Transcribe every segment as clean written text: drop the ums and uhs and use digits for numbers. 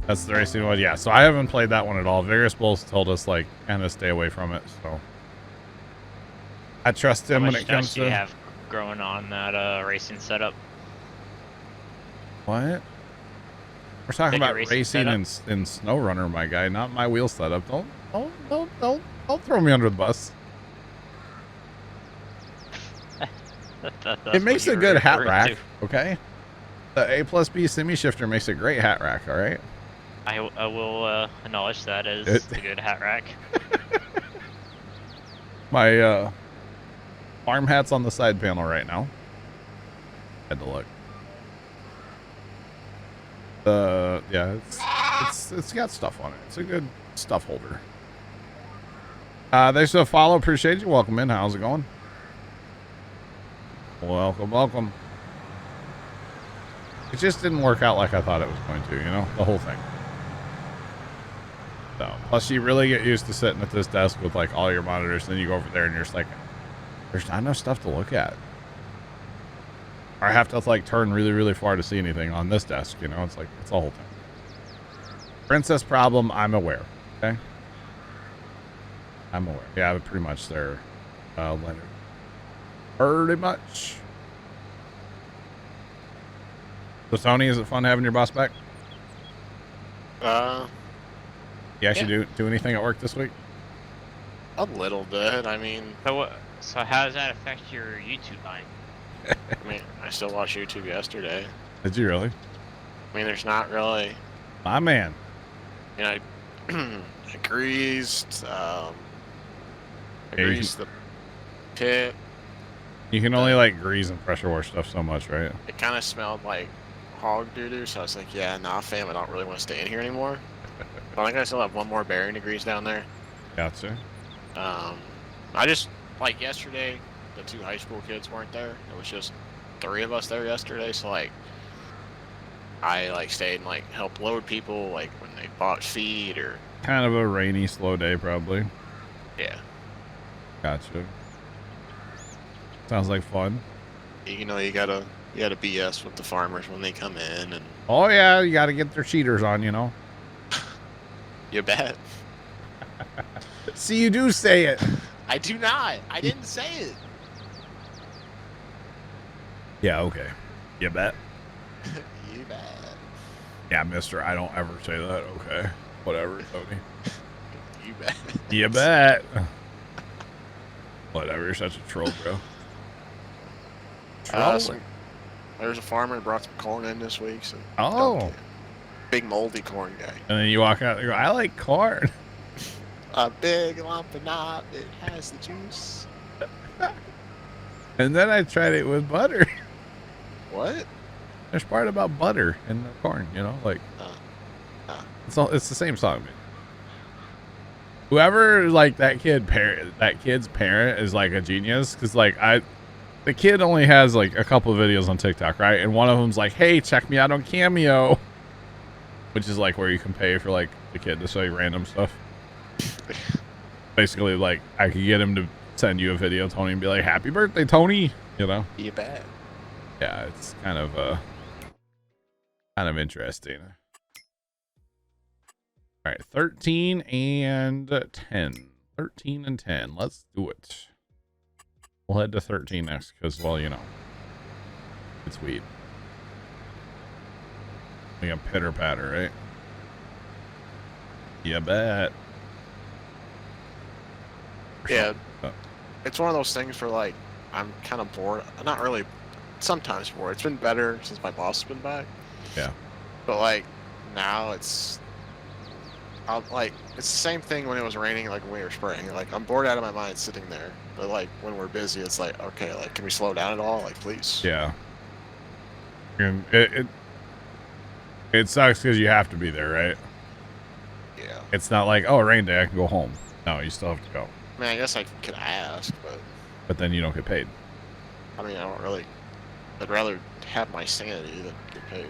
That's the racing one. Yeah, so I haven't played that one at all. Vigorous Bulls told us, like, kind of stay away from it, so. I trust him when it comes to... How much do you have growing on that racing setup? What? We're talking about racing in SnowRunner, my guy, not my wheel setup. Don't throw me under the bus. It makes a good hat rack, okay? The A plus B semi shifter makes a great hat rack, all right? I will acknowledge that as a good hat rack. My farm hat's on the side panel right now. Had to look. Yeah, it's got stuff on it. It's a good stuff holder. Thanks for the follow. Appreciate you. Welcome in. How's it going? Welcome. It just didn't work out like I thought it was going to, you know, the whole thing. So, plus you really get used to sitting at this desk with like all your monitors, then you go over there and you're just like, there's not enough stuff to look at. Or I have to like turn really, really far to see anything on this desk, you know, it's like, it's the whole thing. Princess problem, I'm aware, okay? I'm aware. Yeah, pretty much there, Leonard. Pretty much. So Tony, is it fun having your boss back? You actually do anything at work this week? A little bit. I mean, so how does that affect your YouTube line? I mean, I still watched YouTube yesterday. Did you really? I mean, there's not really. My man. You know, I greased. I greased the pit. You can only like grease and pressure wash stuff so much, right? It kind of smelled like hog doo-doo, so I was like, yeah, nah, fam, I don't really want to stay in here anymore. But I think I still have one more bearing to grease down there. Gotcha. I just, like yesterday, the 2 high school kids weren't there. It was just 3 of us there yesterday, so like, I like stayed and like helped load people, like when they bought feed or... Kind of a rainy, slow day, probably. Yeah. Gotcha. Sounds like fun. You know, you gotta BS with the farmers when they come in, and... Oh yeah, you gotta get their cheaters on, you know. You bet. See, you do say it. I do not. I didn't say it. Yeah, okay. You bet. You bet. Yeah, mister, I don't ever say that. Okay. Whatever, Tony. You bet. You bet. Whatever, you're such a troll, bro. There's a farmer that brought some corn in this week. So big moldy corn guy. And then you walk out and go, I like corn. A big lump of knob, it has the juice. And then I tried it with butter. What? There's part about butter in the corn, you know, like it's the same song, man. Whoever like that kid's parent is like a genius, because like the kid only has like a couple of videos on TikTok, right? And one of them's like, hey, check me out on Cameo, which is like where you can pay for like the kid to say random stuff. Basically, like I could get him to send you a video, Tony, and be like, happy birthday, Tony, you know? You bet. Yeah, it's kind of interesting. All right, 13 and 10. 13 and 10. Let's do it. We'll head to 13 next because, well, you know, it's weed. Like a pitter patter, right? You bet. Yeah. It's one of those things where, like, I'm kind of bored. I'm not really, sometimes bored. It's been better since my boss has been back. Yeah. But, like, now it's the same thing when it was raining, like when we were spraying. Like, I'm bored out of my mind sitting there. But like when we're busy, it's like, okay, like, can we slow down at all? Like, please. Yeah. And it sucks because you have to be there, right? Yeah. It's not like, oh, rain day, I can go home. No, you still have to go. I mean, I guess I could ask, but then you don't get paid. I mean, I don't really. I'd rather have my sanity than get paid.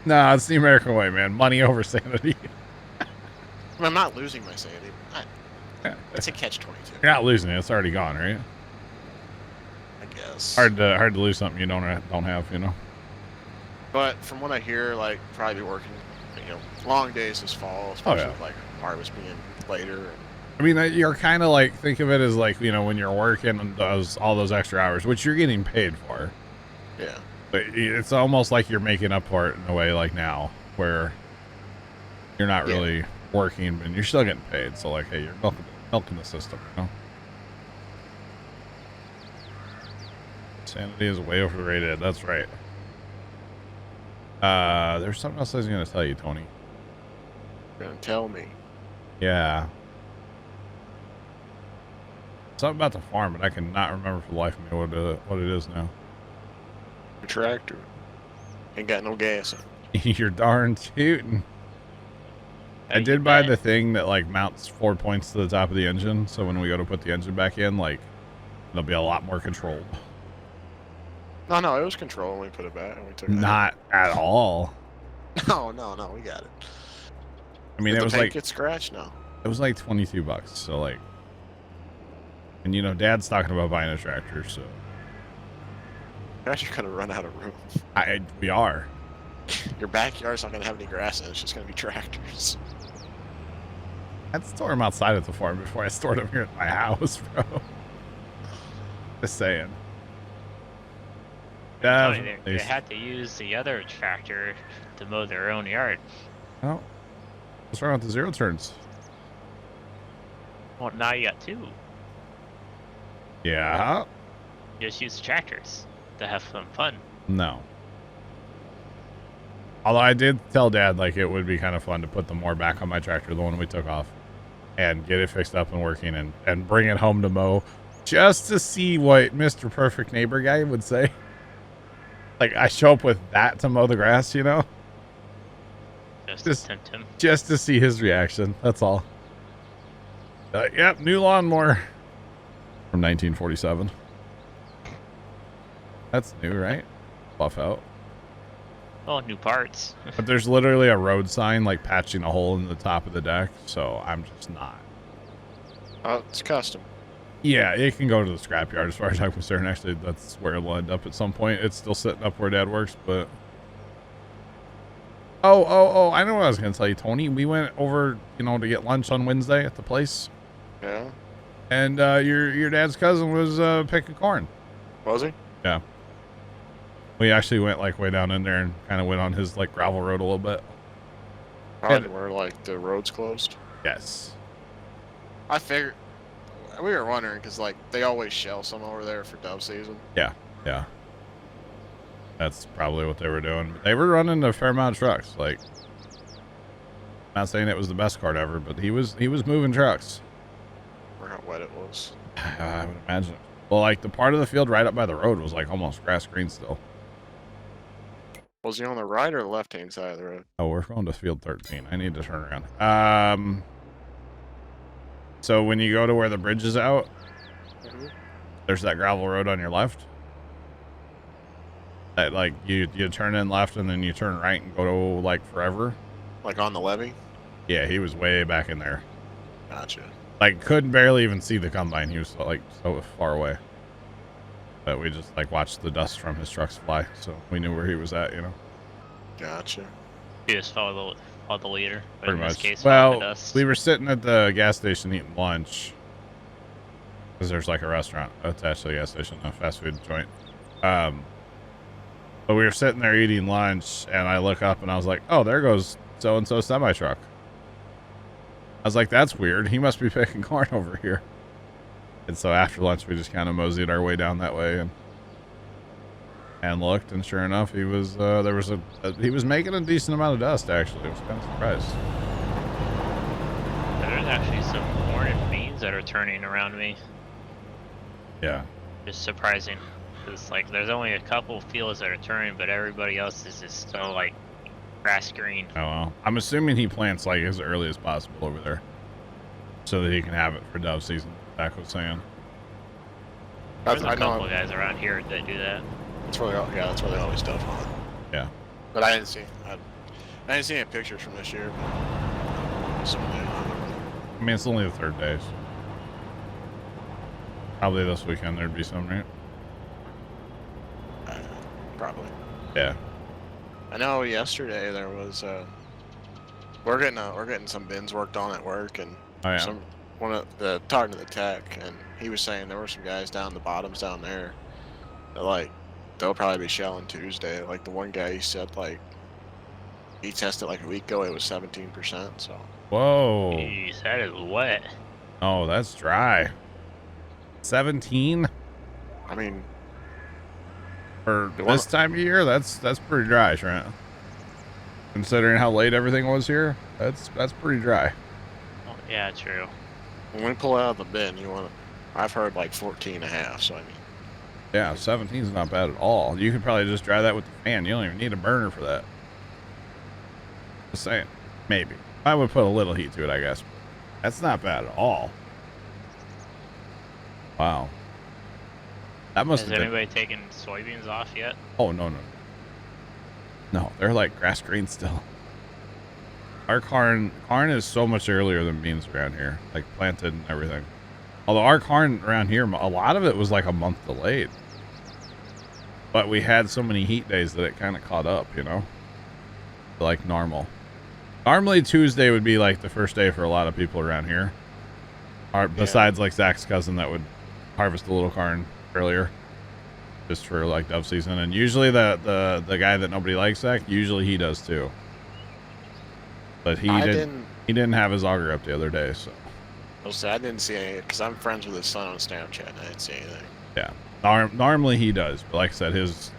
Nah, it's the American way, man. Money over sanity. I mean, I'm not losing my sanity. It's a catch-22. You're not losing it. It's already gone, right? I guess. Hard to lose something you don't have, you know? But from what I hear, like, probably be working long days this fall, especially yeah. with, like, harvest being later. I mean, you're kind of like, think of it as like, when you're working all those extra hours, which you're getting paid for. Yeah. But it's almost like you're making up for it in a way, like now, where you're not really working, but you're still getting paid. So, like, hey, you're milking the system, Sanity is way overrated. That's right. There's something else I was going to tell you, Tony. You're gonna tell me. Yeah. Something about the farm, but I cannot remember for the life of me what it is now. Your tractor ain't got no gas in it. You're darn tootin'. I did buy the thing that like mounts 4 points to the top of the engine, so when we go to put the engine back in, like it'll be a lot more controlled. No, it was controlled when we put it back. When we took it Not at all. No, we got it. I mean, Did it the was paint like get scratched? No. It was like $22. So like, and Dad's talking about buying a tractor, so You're actually gonna run out of room. we are. Your backyard's not gonna have any grass in it. It's just gonna be tractors. I'd store them outside at the farm before I stored them here at my house, bro. Just saying. They had to use the other tractor to mow their own yard. Oh, what's wrong with the zero turns? Well, now you got two. Yeah. Just use the tractors to have some fun. No. Although I did tell Dad, like, it would be kind of fun to put the mower back on my tractor, the one we took off, and get it fixed up and working and bring it home to mow just to see what Mr. Perfect Neighbor guy would say. Like, I show up with that to mow the grass, Just to tempt him. Just to see his reaction. That's all. Yep, new lawnmower from 1947. That's new, right? Buff out. Oh, new parts. But there's literally a road sign, like, patching a hole in the top of the deck, so I'm just not. Oh, it's custom. Yeah, it can go to the scrapyard as far as I'm concerned. Actually, that's where it'll end up at some point. It's still sitting up where Dad works, but... Oh, I know what I was going to tell you, Tony. We went over, to get lunch on Wednesday at the place. Yeah. And your dad's cousin was picking corn. Was he? Yeah. We actually went, like, way down in there and kind of went on his, like, gravel road a little bit. Probably where, like, the road's closed. Yes. I figured... We were wondering, because, like, they always shell some over there for dove season. Yeah. That's probably what they were doing. They were running a fair amount of trucks. Like, not saying it was the best cart ever, but he was moving trucks. I wonder how wet it was. I would imagine. Well, like, the part of the field right up by the road was, like, almost grass green still. Was he on the right or the left-hand side of the road? Oh, we're going to field 13. I need to turn around. So when you go to where the bridge is out, there's that gravel road on your left. That, like, you turn in left and then you turn right and go to, like, forever. Like on the levee? Yeah, he was way back in there. Gotcha. Like, couldn't barely even see the combine. He was, like, so far away. But we just, like, watched the dust from his trucks fly, so we knew where he was at, Gotcha. You just follow the leader. But Pretty in this much. case, follow the dust. We were sitting at the gas station eating lunch. Because there's, like, a restaurant attached to the gas station, a fast food joint. But we were sitting there eating lunch, and I look up, and I was like, oh, there goes so-and-so semi-truck. I was like, that's weird. He must be picking corn over here. And so after lunch, we just kind of moseyed our way down that way and looked, and sure enough, he was he was making a decent amount of dust, actually. I was kind of surprised. There's actually some corn and beans that are turning around me. Yeah. Just surprising. Because, like, there's only a couple fields that are turning, but everybody else is just still, like, grass green. Oh, well. I'm assuming he plants, like, as early as possible over there. So that he can have it for dove season, Zach was saying. There's a couple of guys around here that do that. That's where they always dove on. Yeah. But I didn't see any pictures from this year. I mean, it's only the third day, so probably this weekend there'd be some, right? Probably. Yeah. I know yesterday there was We're getting some bins worked on at work, and Oh yeah. talking to the tech, and he was saying there were some guys down the bottoms down there that like they'll probably be shelling Tuesday. Like the one guy, he said like he tested like a week ago, it was 17%. So Whoa. Jeez, that is wet. Oh, that's dry. 17 I mean, for The one- this time of year. That's pretty dry, Trent. Considering how late everything was here, that's pretty dry. Oh, yeah, true. when we pull out of the bin, I've heard like 14.5. So I mean, Yeah, 17 is not bad at all. You could probably just dry that with the fan. You don't even need a burner for that. Just saying. Maybe. I would put a little heat to it, I guess. That's not bad at all. Wow. That must Has have been... anybody taken soybeans off yet? Oh, no. No, they're like grass green still. Our corn is so much earlier than beans around here. Like planted and everything. Although our corn around here, a lot of it was like a month delayed. But we had so many heat days that it kind of caught up, you know? Like normal. Normally Tuesday would be like the first day for a lot of people around here. Besides like Zach's cousin that would harvest a little corn earlier. Just for like dove season. And usually the guy that nobody likes, Zach, usually he does too. But he didn't have his auger up the other day, so. I didn't see any, because I'm friends with his son on Snapchat, and I didn't see anything. Yeah. Normally he does, but like I said, his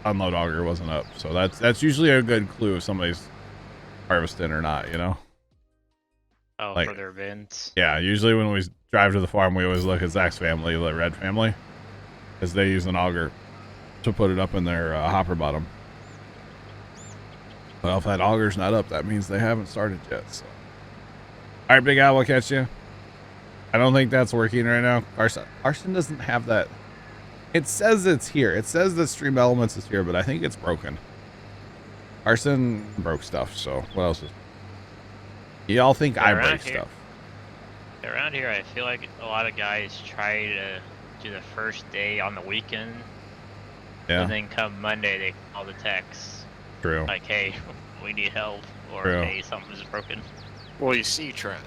unload auger wasn't up. So that's usually a good clue if somebody's harvesting or not, you know? Oh, Like, for their bins. Yeah, usually when we drive to the farm, we always look at Zach's family, the Red family, because they use an auger to put it up in their hopper bottom. Well, if that auger's not up, that means they haven't started yet. So. All right, Big Al, we'll catch you. I don't think that's working right now. Carson doesn't have that. It says it's here. It says that Stream Elements is here, but I think it's broken. Carson broke stuff, so what else is... Y'all think I break stuff. Around here, I feel like a lot of guys try to do the first day on the weekend. Yeah. And then come Monday, they call the techs. True. Like, hey, we need help. Or, True. hey, something's broken. Well, you see, Trent,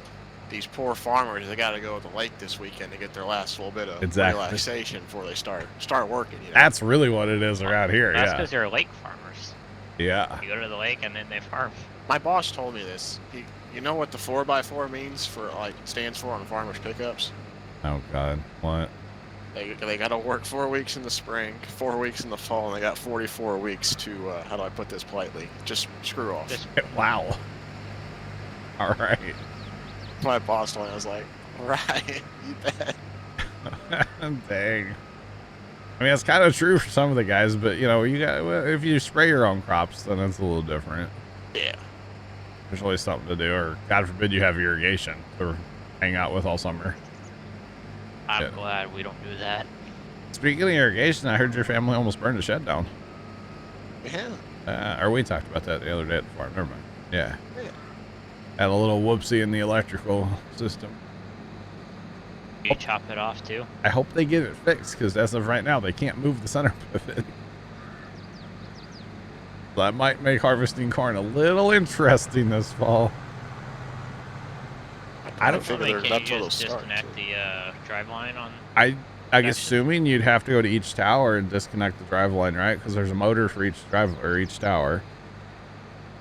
these poor farmers, they got to go to the lake this weekend to get their last little bit of relaxation before they start working. You know? That's really what it is around here. That's yeah. because they're lake farmers. Yeah. You go to the lake and then they farm. My boss told me this. You know what the 4x4 means for, like, stands for on farmers' pickups? Oh God, what? They got to work 4 weeks in the spring, 4 weeks in the fall, and they got 44 weeks to, how do I put this politely? Just screw off. Wow. All right. My boss told me, I was like, right, you bet. Dang. I mean, it's kind of true for some of the guys, but you know, if you spray your own crops, then it's a little different. Yeah. There's always something to do, or God forbid you have irrigation to hang out with all summer. I'm glad we don't do that. Speaking of irrigation, I heard your family almost burned a shed down. Yeah. Or we talked about that the other day at the farm. Never mind. Yeah. Yeah. Had a little whoopsie in the electrical system. You chop it off too? I hope they get it fixed, because as of right now, they can't move the center pivot. That might make harvesting corn a little interesting this fall. I don't Can you that's where they'll just start. disconnect the drive line on? I'm assuming you'd have to go to each tower and disconnect the drive line, right? Because there's a motor for each drive or each tower.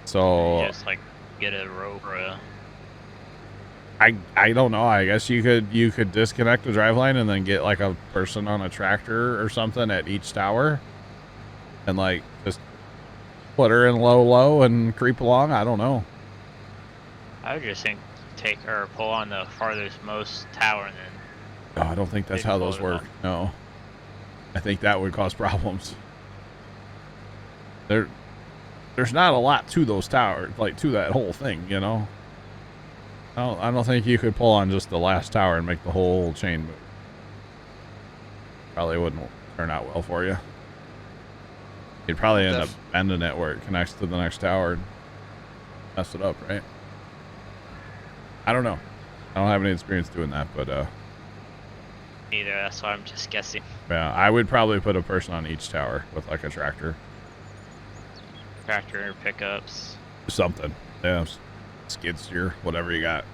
So You just like get a rope or a... I don't know. I guess you could disconnect the drive line and then get like a person on a tractor or something at each tower, and like just put her in low and creep along. I don't know. I would just think take or pull on the farthest most tower and then... Oh, I don't think that's how those work. No. I think that would cause problems. There's not a lot to those towers, like to that whole thing, you know? I don't think you could pull on just the last tower and make the whole chain move. Probably wouldn't turn out well for you. You'd probably end up bending it where it connects to the next tower and mess it up, right? I don't know. I don't have any experience doing that, but Neither, that's why I'm just guessing. yeah, I would probably put a person on each tower with like a tractor. Tractor pickups. Something. Yeah. skid steer, whatever you got.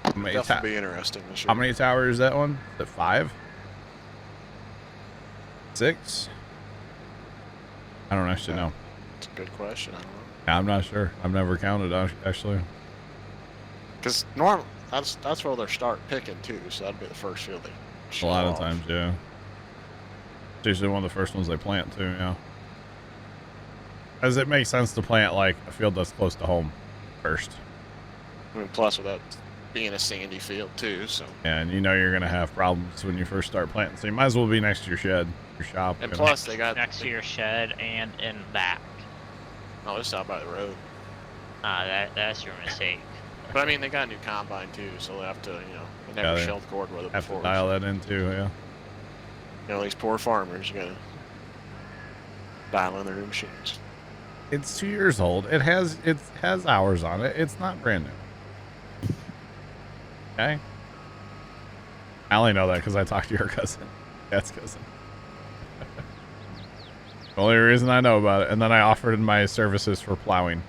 How many, Definitely be interesting this year. how many towers is that one? Is it 5? 6? I don't actually know. It's a good question. I don't know. Yeah, I'm not sure. I've never counted actually. Because that's where they'll start picking too, so that'd be the first field they A show lot of off. times, yeah. It's usually one of the first ones they plant too, yeah. As it makes sense to plant like a field that's close to home first. I mean, plus with that being a sandy field too, so. And you know you're gonna have problems when you first start planting, so you might as well be next to your shed, your shop. And you know? plus they got Next to your shed and in back. Oh, it's out by the road. That's your mistake. But I mean, they got a new combine too, so they have to, they never they shelved cord with it have before. to dial that in too, yeah. These poor farmers, you gotta dial in their new machines. It's 2 years old. It has hours on it. It's not brand new. Okay. I only know that because I talked to your cousin, Dad's cousin. The only reason I know about it, and then I offered my services for plowing.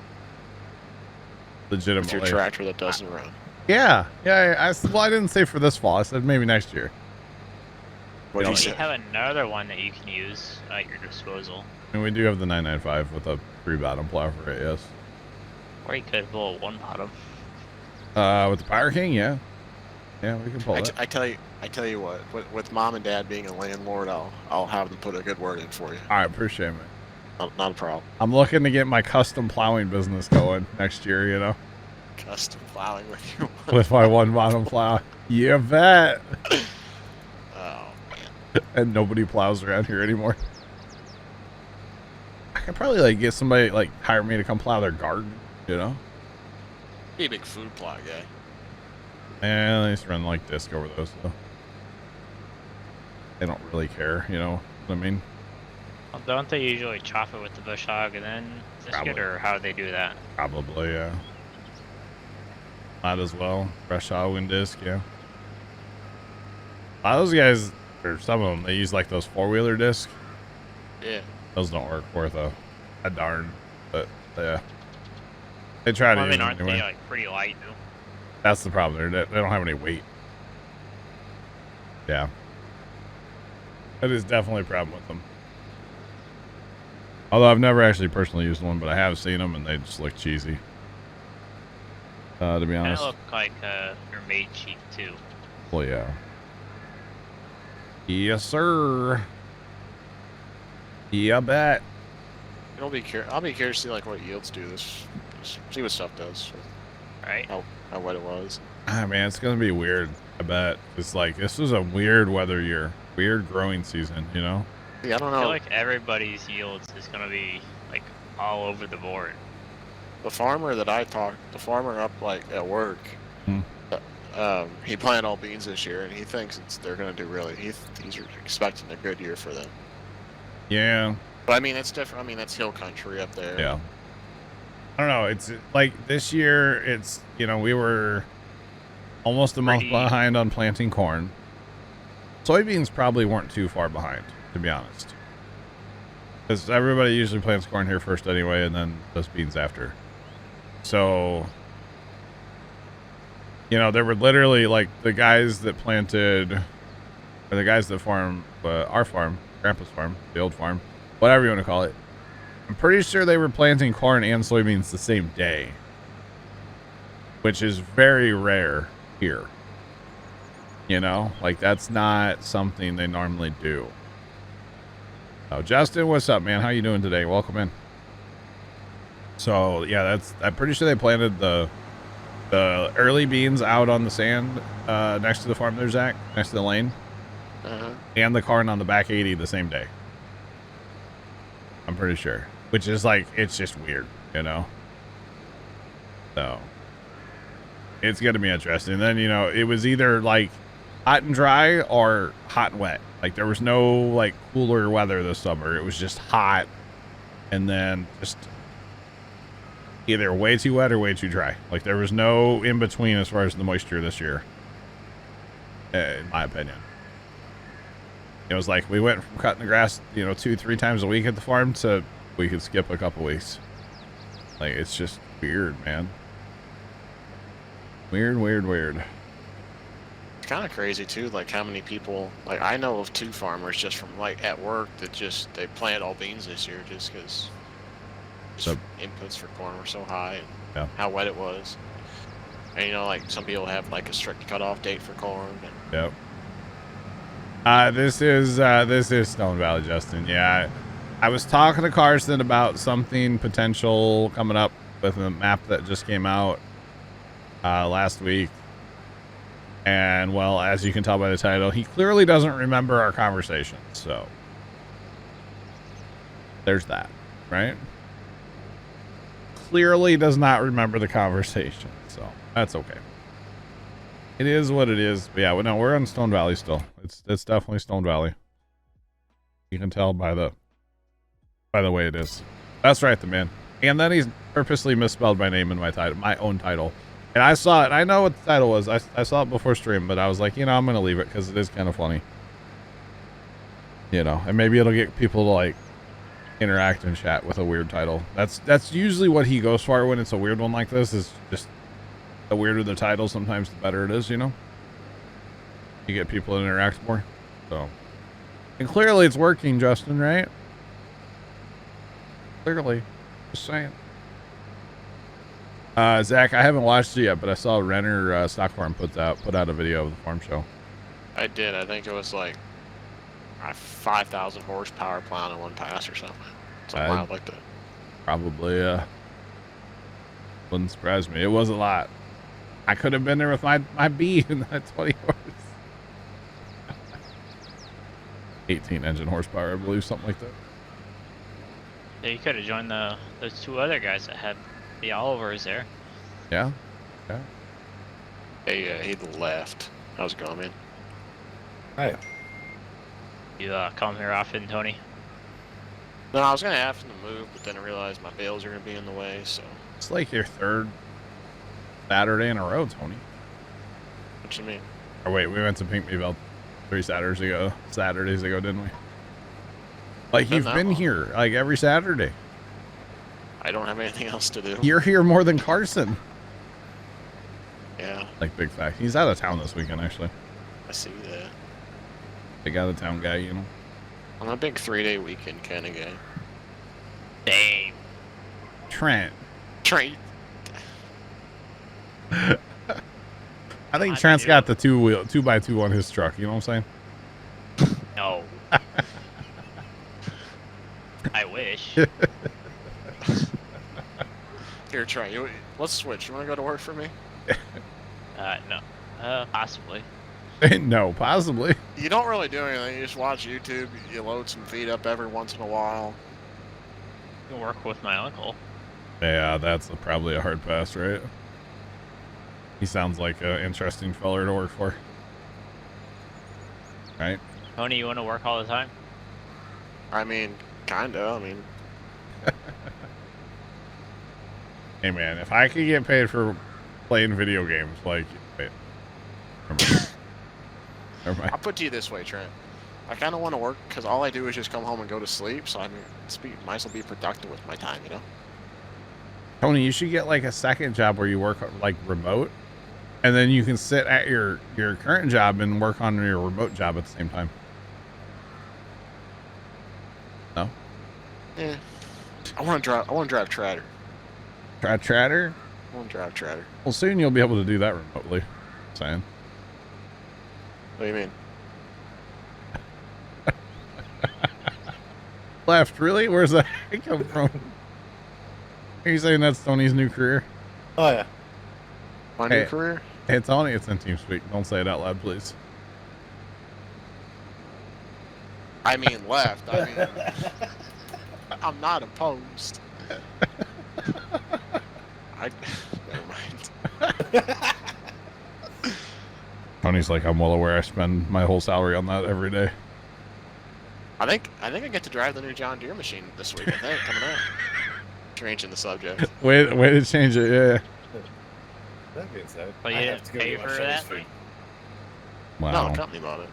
Legitimately. With your tractor that doesn't run. Yeah. Well, I didn't say for this fall. I said maybe next year. What do you You say? have another one that you can use at your disposal. And we do have the 995 with a 3-bottom plow for it, yes. Or you could pull a 1-bottom. With the Power King, yeah. Yeah, we can pull that. I tell you what. With mom and dad being a landlord, I'll have them put a good word in for you. I appreciate it. Not a problem. I'm looking to get my custom plowing business going next year, you know, Custom plowing with you. with my 1-bottom plow. You bet. Oh man. And nobody plows around here anymore. I could probably like get somebody like hire me to come plow their garden, you know. Be a big food plot guy. And they just run like disc over those though. They don't really care, you know what I mean? Well, don't they usually chop it with the bush hog and then disc Probably. it, or how do they do that? Probably, yeah. Might as well. Fresh hog and disc, yeah. A lot of those guys, or some of them, they use like those 4-wheeler discs. Yeah. Those don't work worth a darn, but yeah. They try to Well, I use mean, them aren't anyway. they like pretty light though? That's the problem. They don't have any weight. Yeah. That is definitely a problem with them. Although I've never actually personally used one, but I have seen them and they just look cheesy. To be Kind of honest. look like your maid cheap too. Well, yeah. Yes, sir. Yeah, bet. I'll be curious to see like what yields do this. See what stuff does. Right? How wet it was. Ah, man, it's gonna be weird. I bet. It's like this was a weird weather year, weird growing season. You know. Yeah, I don't I feel know. like everybody's yields is gonna be like all over the board. The farmer that I talked, the farmer up like at work, Hmm. he planted all beans this year, and he thinks they're gonna do really. He's expecting a good year for them. Yeah. But I mean, it's different. I mean, that's hill country up there. Yeah. I don't know. It's like this year. It's we were almost a month Pretty- behind on planting corn. Soybeans probably weren't too far behind, to be honest, because everybody usually plants corn here first anyway, and then does beans after. So, there were literally like the guys that planted, or the guys that farm our farm, Grandpa's farm, the old farm, whatever you want to call it. I'm pretty sure they were planting corn and soybeans the same day, which is very rare here. Like that's not something they normally do. Oh, Justin, what's up, man? How you doing today? Welcome in. So yeah, I'm pretty sure they planted the early beans out on the sand next to the farm there, Zach, next to the lane, and the corn on the back 80 the same day. I'm pretty sure, which is like it's just weird, So it's gonna be interesting. Then it was either like hot and dry or hot and wet. Like there was no like cooler weather this summer. It was just hot, and then just either way too wet or way too dry. Like there was no in between as far as the moisture this year, in my opinion. It was like we went from cutting the grass 2-3 times a week at the farm to we could skip a couple weeks. Like it's just weird, man. Weird, weird, weird. It's kind of crazy too, like how many people, like I know of 2 farmers just from like at work that just, they planted all beans this year just because inputs for corn were so high and Yeah. how wet it was. And you know, like some people have like a strict cutoff date for corn. And Yep. This is Stone Valley, Justin. Yeah. I was talking to Carson about something potential coming up with a map that just came out last week. And, well, as you can tell by the title, he clearly doesn't remember our conversation. So, there's that, right? Clearly does not remember the conversation. So, that's okay. It is what it is. But yeah, no, we're in Stone Valley still. It's definitely Stone Valley. You can tell by the way it is. That's right, the man. And then he's purposely misspelled my name in my title, my own title. And I saw it. I know what the title was. I saw it before stream, but I was like, you know, I'm going to leave it because it is kind of funny. You know, and maybe it'll get people to like interact and chat with a weird title. That's usually what he goes for when it's a weird one like this, is just the weirder the title, sometimes the better it is, you know? You get people to interact more. So, and clearly it's working, Justin, right? Clearly. Just saying. Zach, I haven't watched it yet, but I saw Renner Stock Farm put out a video of the farm show. I did. I think it was like 5,000 horsepower plowing in one pass or something. Something wild like that. Probably, wouldn't surprise me. It was a lot. I could have been there with my B in that 20 horse. 18 engine horsepower, I believe, something like that. Yeah, you could have joined those 2 other guys that had the Olivers there. Yeah. Yeah. Hey, he left. How's it going, man? Hi. You come here often, Tony? No, I was gonna ask him to move, but then I realized my bales are gonna be in the way, so. It's like your 3rd Saturday in a row, Tony. What you mean? Or wait, we went to Pinkneyville 3 Saturdays ago, didn't we? Like, you've been here, like, every Saturday. I don't have anything else to do. You're here more than Carson. Yeah. Like, big fact. He's out of town this weekend, actually. I see that. Big out of town guy, you know? I'm a big 3-day weekend kind of guy. Dang. Trent. Trent. I think Trent's got the 2x2 on his truck, you know what I'm saying? No. I wish. Here, Trent, let's switch. You want to go to work for me? No. Possibly. No, possibly. You don't really do anything. You just watch YouTube. You load some feed up every once in a while. I can work with my uncle. Yeah, that's probably a hard pass, right? He sounds like an interesting feller to work for. Right? Tony, you want to work all the time? I mean, kinda. I mean, hey man, if I could get paid for playing video games, like, wait, never mind. I'll put it to you this way, Trent. I kind of want to work because all I do is just come home and go to sleep. So I mean, might as well be productive with my time, you know. Tony, you should get like a second job where you work like remote, and then you can sit at your current job and work on your remote job at the same time. No? Yeah. I want to drive Trader. Try Trader? I want to drive Trader. Well, soon you'll be able to do that remotely. Saying. What do you mean? Left, really? Where's that come from? Are you saying that's Tony's new career? Oh, yeah. My new career? Hey, Tony, it's in TeamSpeak. Don't say it out loud, please. I mean, left. I mean, I'm not opposed. Never mind. Tony's like, I'm well aware I spend my whole salary on that every day. I think I get to drive the new John Deere machine this week. I think coming up. Changing the subject. Way to change it, yeah. That being said, But you I didn't have to go pay get my for shovels that? free. Wow. No, the company bought it.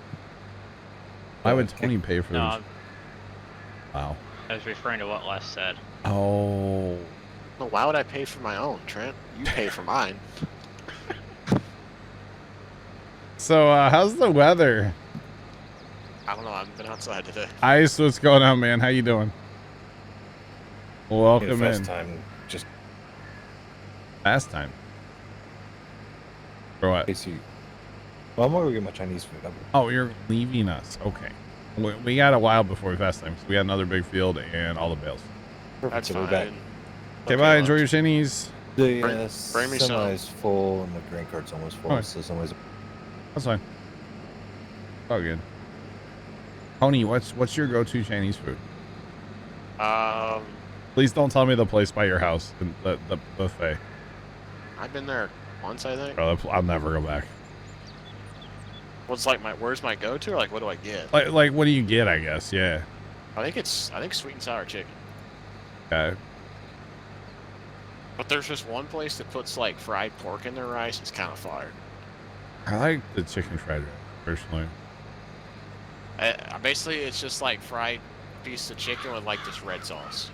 Why would Tony pay for No, this? Wow. I was referring to what Les said. Oh. Well, why would I pay for my own, Trent? You pay for mine. So, how's the weather? I don't know. I haven't been outside today. Ice, what's going on, man? How you doing? Welcome fast in. time. Just Fast time. For what? in case you. Well, I'm gonna get my Chinese food. Oh, you're leaving us. Okay. We got a while before fast time. So we got another big field and all the bales. That's so fine. we're back. Okay, bye. Enjoy your Chinese. The Bring me some. semi is full and the grain cart's almost full. Alright. So somebody's. That's fine. All good. Tony, what's your go-to Chinese food? Please don't tell me the place by your house, the buffet. I've been there once, I think. Bro, I'll never go back. What's like where's my go-to? Or like, what do I get? Like, what do you get? I guess, yeah. I think sweet and sour chicken. Okay. But there's just one place that puts like fried pork in their rice. It's kind of fire. I like the chicken fried rice personally. Basically, it's just like fried piece of chicken with like this red sauce.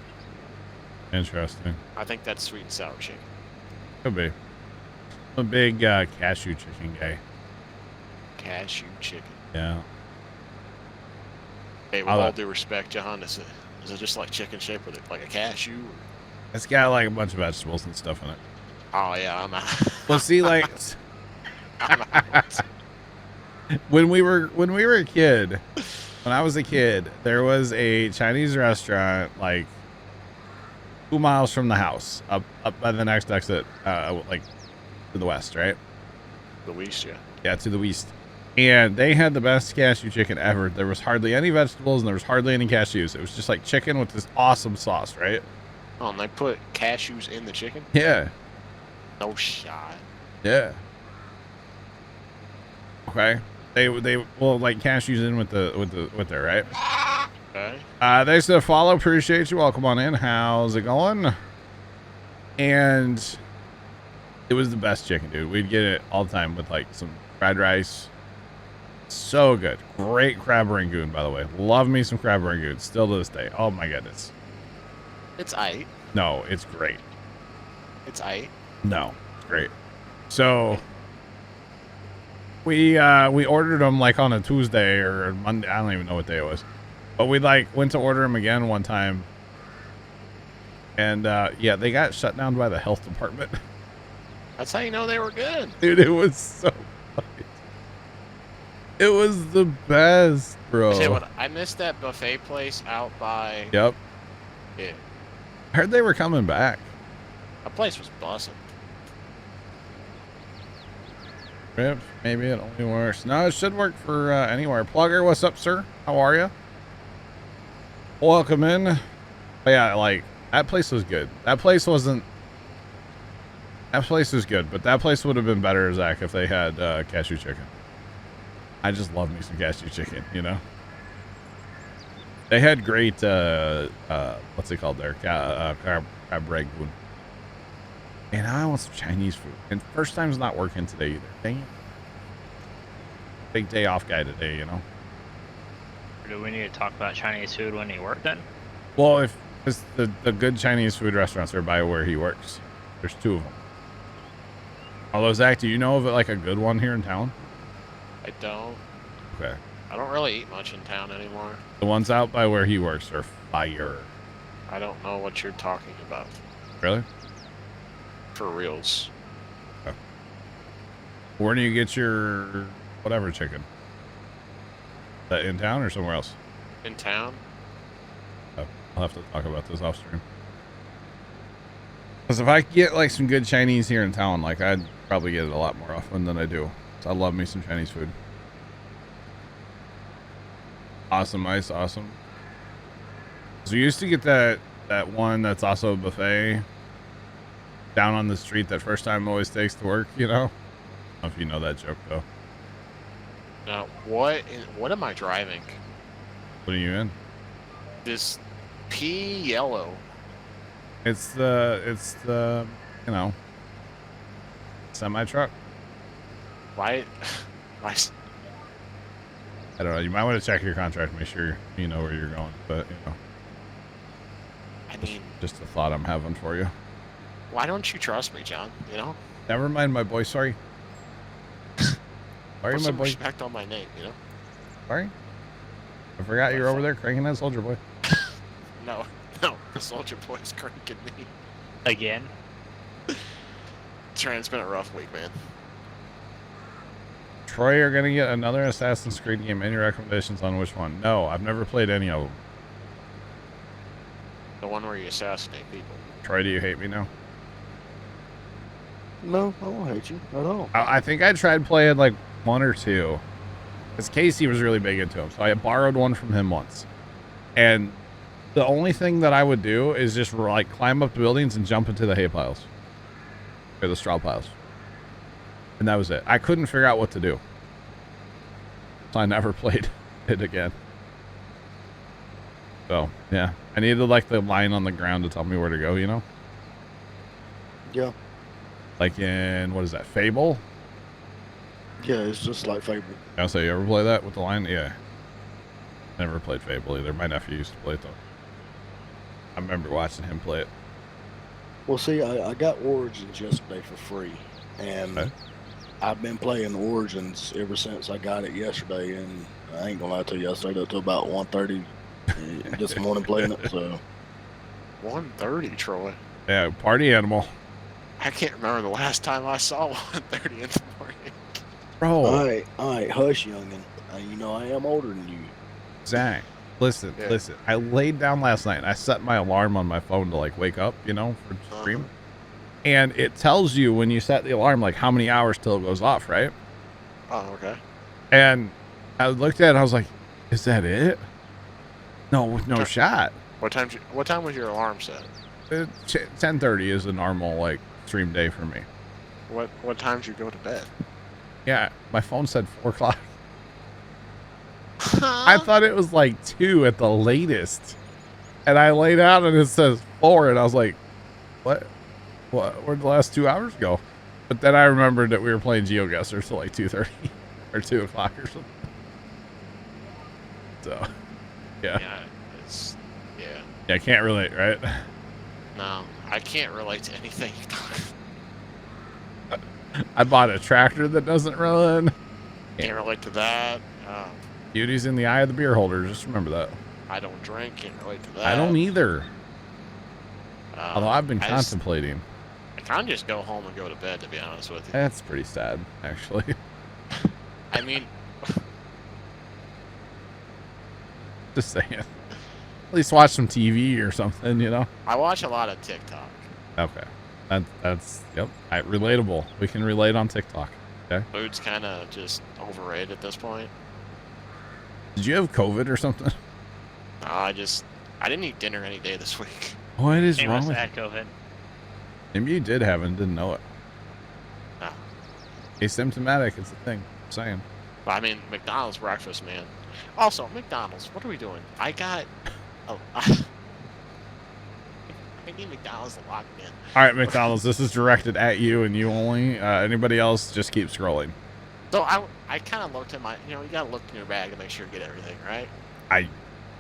Interesting. I think that's sweet and sour chicken. Could be. I'm a big cashew chicken guy. Cashew chicken. Yeah. Hey, with all due respect, John, is it just like chicken shaped with it, like a cashew? It's got like a bunch of vegetables and stuff in it. Oh yeah, I'm out. Well, see, like I'm out. when we were a kid, when I was a kid, there was a Chinese restaurant like 2 miles from the house, up by the next exit, like to the west, right? The West, yeah. Yeah, to the west. And they had the best cashew chicken ever. There was hardly any vegetables and there was hardly any cashews. It was just like chicken with this awesome sauce, right? Oh, and they put cashews in the chicken? Yeah. No shot. Yeah. Okay. They well, like cashews in with there, right? Okay. They said follow, appreciate you. Welcome on in. How's it going? And it was the best chicken, dude. We'd get it all the time with like some fried rice. So good. Great crab rangoon, by the way. Love me some crab rangoon. Still to this day. Oh my goodness. It's aight. No, it's great. It's aight. No, it's great. So we ordered them like on a Tuesday or Monday. I don't even know what day it was. But we like went to order them again one time. And yeah, they got shut down by the health department. That's how you know they were good. Dude, it was so funny. It was the best, bro. I tell you what, I missed that buffet place out by. Yep. Yeah. I heard they were coming back. That place was busting. Rip, maybe it only works. No, it should work for anywhere. Plugger, what's up, sir? How are you? Welcome in. But yeah, like, that place was good. That place wasn't... That place was good, but that place would have been better, Zach, if they had cashew chicken. I just love me some cashew chicken, you know? They had great, what's it called there? Crab rangoon. And I want some Chinese food. And first time's not working today either. Dang it. Big day off guy today, you know? Do we need to talk about Chinese food when he worked then? Well, if it's the good Chinese food restaurants are by where he works. There's 2 of them. Although, Zach, do you know of like a good one here in town? I don't. Okay. I don't really eat much in town anymore. The ones out by where he works are fire. I don't know what you're talking about. Really? For reals. Where do you get your whatever chicken? Is that in town or somewhere else? In town? Oh, I'll have to talk about this off stream. Because if I get like some good Chinese here in town, like I'd probably get it a lot more often than I do. So I love me some Chinese food. Awesome ice, awesome. So we used to get that one that's also a buffet down on the street that first time always takes to work, you know? I don't know if you know that joke though. Now, what am I driving? What are you in? This pea yellow. It's the you know, semi truck. Why? I don't know. You might want to check your contract, make sure you know where you're going. But you know, I mean, just a thought I'm having for you. why don't you trust me, John? You know? Never mind, my boy. Sorry. Sorry, Put my some boy. respect on my name, you know? Sorry. I forgot you're over there cranking that soldier boy. No, no, the soldier boy is cranking me. Again? Trent, it's been a rough week, man. Troy, you're gonna get another Assassin's Creed game. Any recommendations on which one? No, I've never played any of them. The one where you assassinate people. Troy, do you hate me now? No, I don't hate you at all. I think I tried playing like one or two. Because Casey was really big into him. So I borrowed one from him once. And the only thing that I would do is just like climb up the buildings and jump into the hay piles. Or the straw piles. And that was it. I couldn't figure out what to do. So I never played it again. So, yeah. I needed like the line on the ground to tell me where to go, you know? Yeah. Like in, what is that, Fable? Yeah, it's just like Fable. Yeah, so you ever play that with the line? Yeah. Never played Fable either. My nephew used to play it though. I remember watching him play it. Well, see, I got Origins yesterday for free, and Okay. I've been playing Origins ever since I got it yesterday, and I ain't gonna lie to you, I stayed up till about 1:30 this morning playing it, so. 1:30, Troy. Yeah, party animal. I can't remember the last time I saw 1:30 in the morning. Bro, All right, hush, youngin'. You know I am older than you. Zach, listen. I laid down last night and I set my alarm on my phone to like wake up, you know, for stream. And it tells you when you set the alarm, like how many hours till it goes off, right? Oh, okay. And I looked at it and I was like, is that it? No shot. What time was your alarm set? 10:30 is a normal like stream day for me. What time did you go to bed? Yeah, my phone said 4 o'clock. I thought it was like 2 at the latest. And I laid out and it says 4 and I was like, what? Where'd the last 2 hours go? But then I remembered that we were playing GeoGuessr till like 2:30 or 2 o'clock or something. So, yeah. Yeah, I can't relate, right? No, I can't relate to anything. I bought a tractor that doesn't run. Can't relate to that. Beauty's in the eye of the beer holder. Just remember that. I don't drink. Can't relate to that. I don't either. Although I've been contemplating. I kind of just go home and go to bed, to be honest with you. That's pretty sad, actually. I mean, Just saying. At least watch some TV or something, you know? I watch a lot of TikTok. Okay. That's yep. Relatable. We can relate on TikTok. Okay. Food's kind of just overrated at this point. Did you have COVID or something? No, I didn't eat dinner any day this week. What is He wrong must with have had COVID. Maybe you did have it and didn't know it. No. Asymptomatic, it's a thing. I'm saying. But I mean, McDonald's breakfast, man. Also, McDonald's, what are we doing? I need McDonald's to lock me in. All right, McDonald's, this is directed at you and you only. Anybody else, just keep scrolling. So I kind of looked at my, you gotta look in your bag to make sure you get everything, right?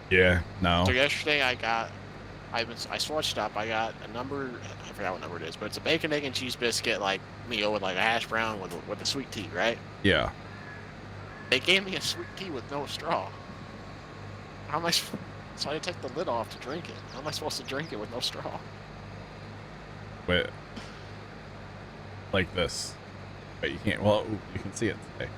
Yeah, no. So yesterday I switched up. I got a number, I forgot what number it is, but it's a bacon, egg, and cheese biscuit, like meal with like a hash brown with a sweet tea, right? Yeah. They gave me a sweet tea with no straw. How am I? So I had to take the lid off to drink it. How am I supposed to drink it with no straw? Wait. Like this. But you can't. Well, you can see it today.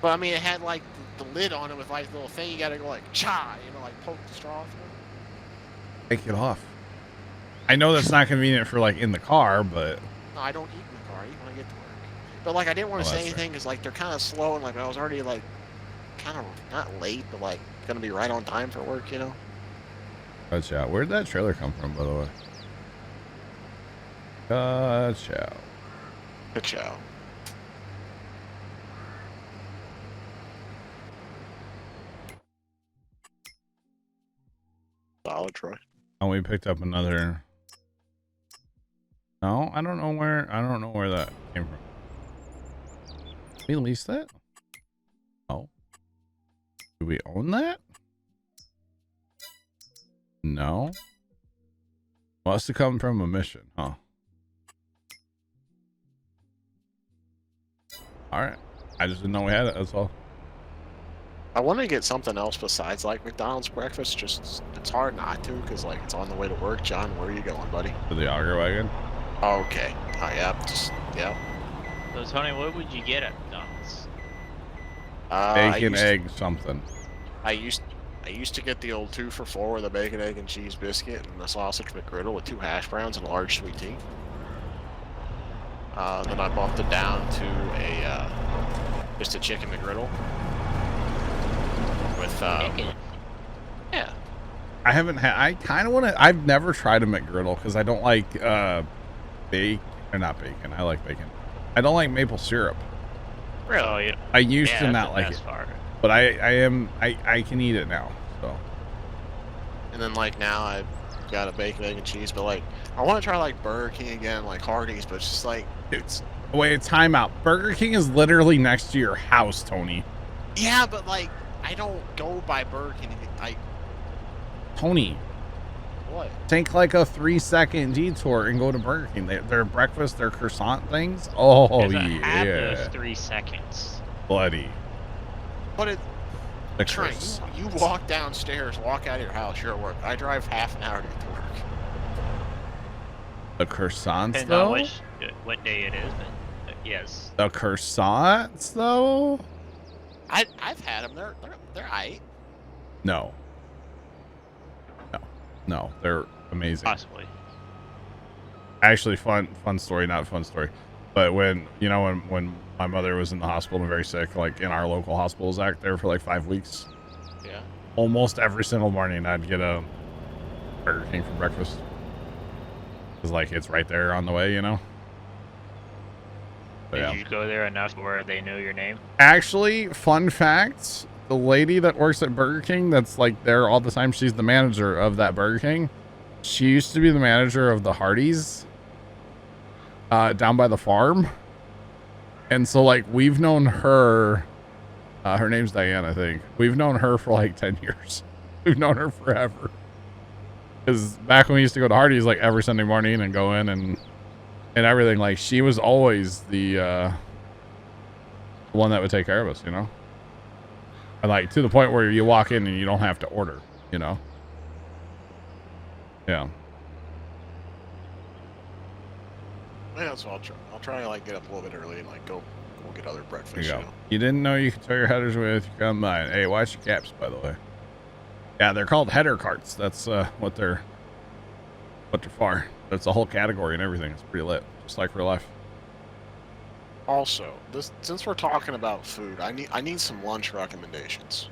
But I mean, it had like the lid on it with like the little thing. You gotta go like cha, like poke the straw through. Take it off. I know that's not convenient for like in the car, but No, I don't eat in the car. I eat when I get to work. But like, I didn't want to say anything because like they're kind of slow and like I was already like kind of not late, but like gonna be right on time for work, Gotcha. Where'd that trailer come from, by the way? Gotcha. Good show. Solid, Troy. Oh, we picked up another. No, I don't know where that came from. We leased that? Oh. Do we own that? No. Must have come from a mission, huh? Alright. I just didn't know we had it. That's all. I want to get something else besides like McDonald's breakfast. Just it's hard not to because like it's on the way to work. John, where are you going, buddy? To the auger wagon. Okay. Oh yeah. Just yeah. So Tony, what would you get at McDonald's? Bacon, egg, something. I used to get the old 2 for $4 with a bacon, egg, and cheese biscuit and a sausage McGriddle with 2 hash browns and a large sweet tea. Then I bumped it down to a just a chicken McGriddle with Bacon. yeah. I haven't had. I kind of want to. I've never tried a McGriddle because I don't like bacon or not bacon. I like bacon. I don't like maple syrup. Really? Oh, yeah. I used Yeah, to that's not the like best it, part. but I can eat it now. So And then like now I've got a bacon, egg, and cheese, but like I want to try like Burger King again, like Hardee's, but it's just like it's wait, time out. Burger King is literally next to your house, Tony. yeah, but like I don't go by Burger King. Tony, What? take like a 3-second detour and go to Burger King. Their breakfast, their croissant things. Oh Doesn't have those yeah, 3 seconds. buddy. But it The Trent, croissant. you walk downstairs, walk out of your house, you're at work. I drive half an hour to get to work. The croissants Depends though. on what day it is, but yes. The croissants though. I've had them. They're aight. No. No, they're amazing. Possibly. Actually, fun story, not fun story, but when my mother was in the hospital and very sick, like in our local hospitals act there for like 5 weeks, Yeah. almost every single morning I'd get a Burger King for breakfast because like it's right there on the way, you know. But, Did yeah. you go there enough where they know your name? Actually, fun fact, the lady that works at Burger King that's like there all the time, she's the manager of that Burger King. She used to be the manager of the Hardee's down by the farm. And so like we've known her, her name's Diane, I think. We've known her for like 10 years. We've known her forever. Because back when we used to go to Hardee's like every Sunday morning and go in and everything, like she was always the one that would take care of us, you know? And like to the point where you walk in and you don't have to order, you know? Yeah. Yeah, so I'll try to like get up a little bit early and like go get other There breakfast. you go. know? You didn't know you could tow your headers with your combine. Hey, watch your caps, by the way. Yeah, they're called header carts. That's what they're for. That's a whole category and everything. It's pretty lit, just like real life. Also, since we're talking about food, I need some lunch recommendations.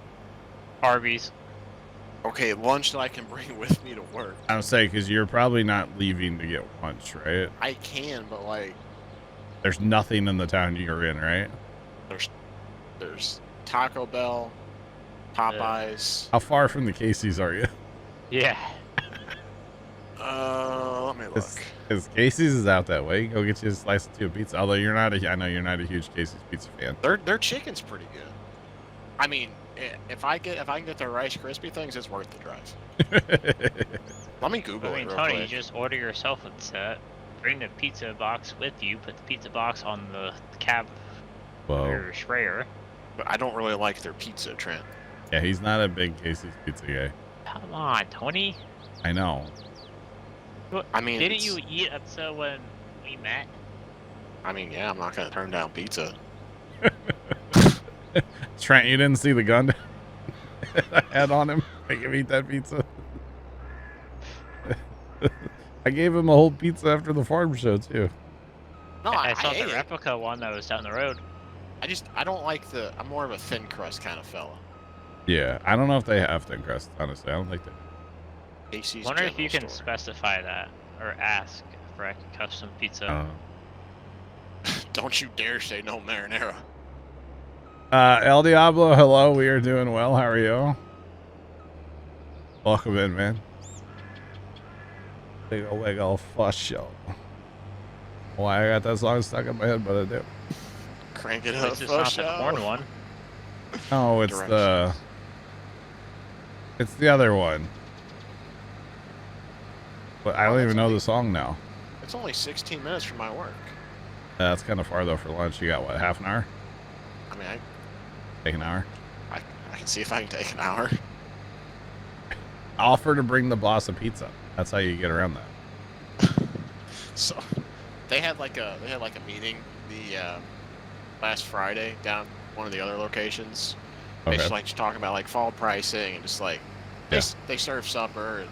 Arby's. Okay, lunch that I can bring with me to work. I would say because you're probably not leaving to get lunch, right? I can, but like There's nothing in the town you're in, right? there's Taco Bell, Popeyes. How far from the Casey's are you? Yeah. Let me look. Because Casey's is out that way. Go get you a slice of pizza. Although I know you're not a huge Casey's pizza fan. Their chicken's pretty good. I mean, if I can get their Rice Krispie things, it's worth the drive. Let me Google I mean, it real Tony, you quick. just order yourself a set, bring the pizza box with you, put the pizza box on the cab of Whoa. your sprayer. But I don't really like their pizza, Trent. Yeah, he's not a big Casey's pizza guy. Come on, Tony. I know. I mean, Didn't it's- you eat pizza when we met? I mean, yeah, I'm not gonna turn down pizza. Trent, you didn't see the gun I had on him? Make him eat that pizza. I gave him a whole pizza after the farm show too. No, I saw ate the it. replica one that was down the road. I don't like I'm more of a thin crust kind of fella. Yeah, I don't know if they have thin crust. Honestly, I don't think they. Casey's Wonder if you General can Store. specify that or ask for a custom pizza. Don't you dare say no marinara. El Diablo, hello. We are doing well. How are you? Welcome in, man. Big ol' fuss show. Why I got that song stuck in my head, but I do. Crank it At up, least it's not fuss the show. corn one. Oh, it's Directions. it's the other one. But I don't even know the song now. It's only 16 minutes from my work. That's kind of far though for lunch. You got what, half an hour? I mean, Take an hour. I can see if I can take an hour. Offer to bring the boss a pizza. That's how you get around that. So they had like a meeting the last Friday down one of the other locations. They Okay. just like talking about like fall pricing and just like they serve supper and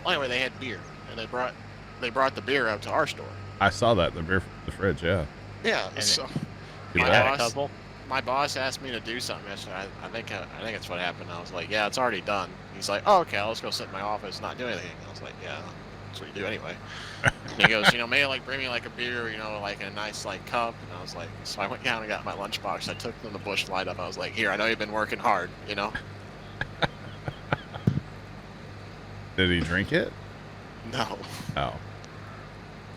anyway they had beer and they brought the beer up to our store. I saw that, the beer from the fridge, yeah. Yeah, And so Do You my that. had a boss, couple? my boss asked me to do something yesterday. I think that's what happened. I was like, yeah, it's already done. He's like, oh, okay, I'll just go sit in my office, not do anything. I was like, yeah, that's what you do anyway. And he goes, maybe like bring me like a beer, like in a nice like cup. And I was like, so I went down and got my lunchbox. I took them the Busch Light up. I was like, here, I know you've been working hard, Did he drink it? No, Oh.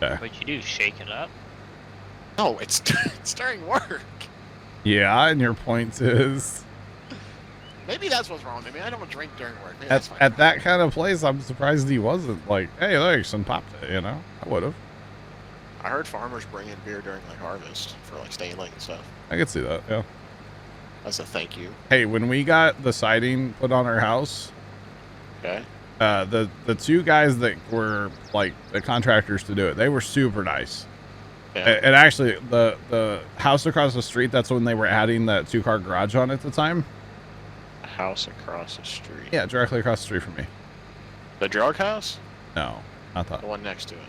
Okay. What'd you do? Shake it up? no, it's it's during work. Yeah, and your point is, Maybe that's what's wrong with me. I don't drink during work. Maybe that's fine. at that kind of place, I'm surprised he wasn't like, hey, look, some popped it, I would have. I heard farmers bring in beer during like harvest for like staying late and stuff. I could see that, yeah. That's a thank you. Hey, when we got the siding put on our house, Okay. the two guys that were like the contractors to do it, they were super nice. Yeah. And actually, the house across the street, that's when they were adding that 2-car garage on at the time. A house across the street. Yeah, directly across the street from me. The drug house? No, not that. The one next to it.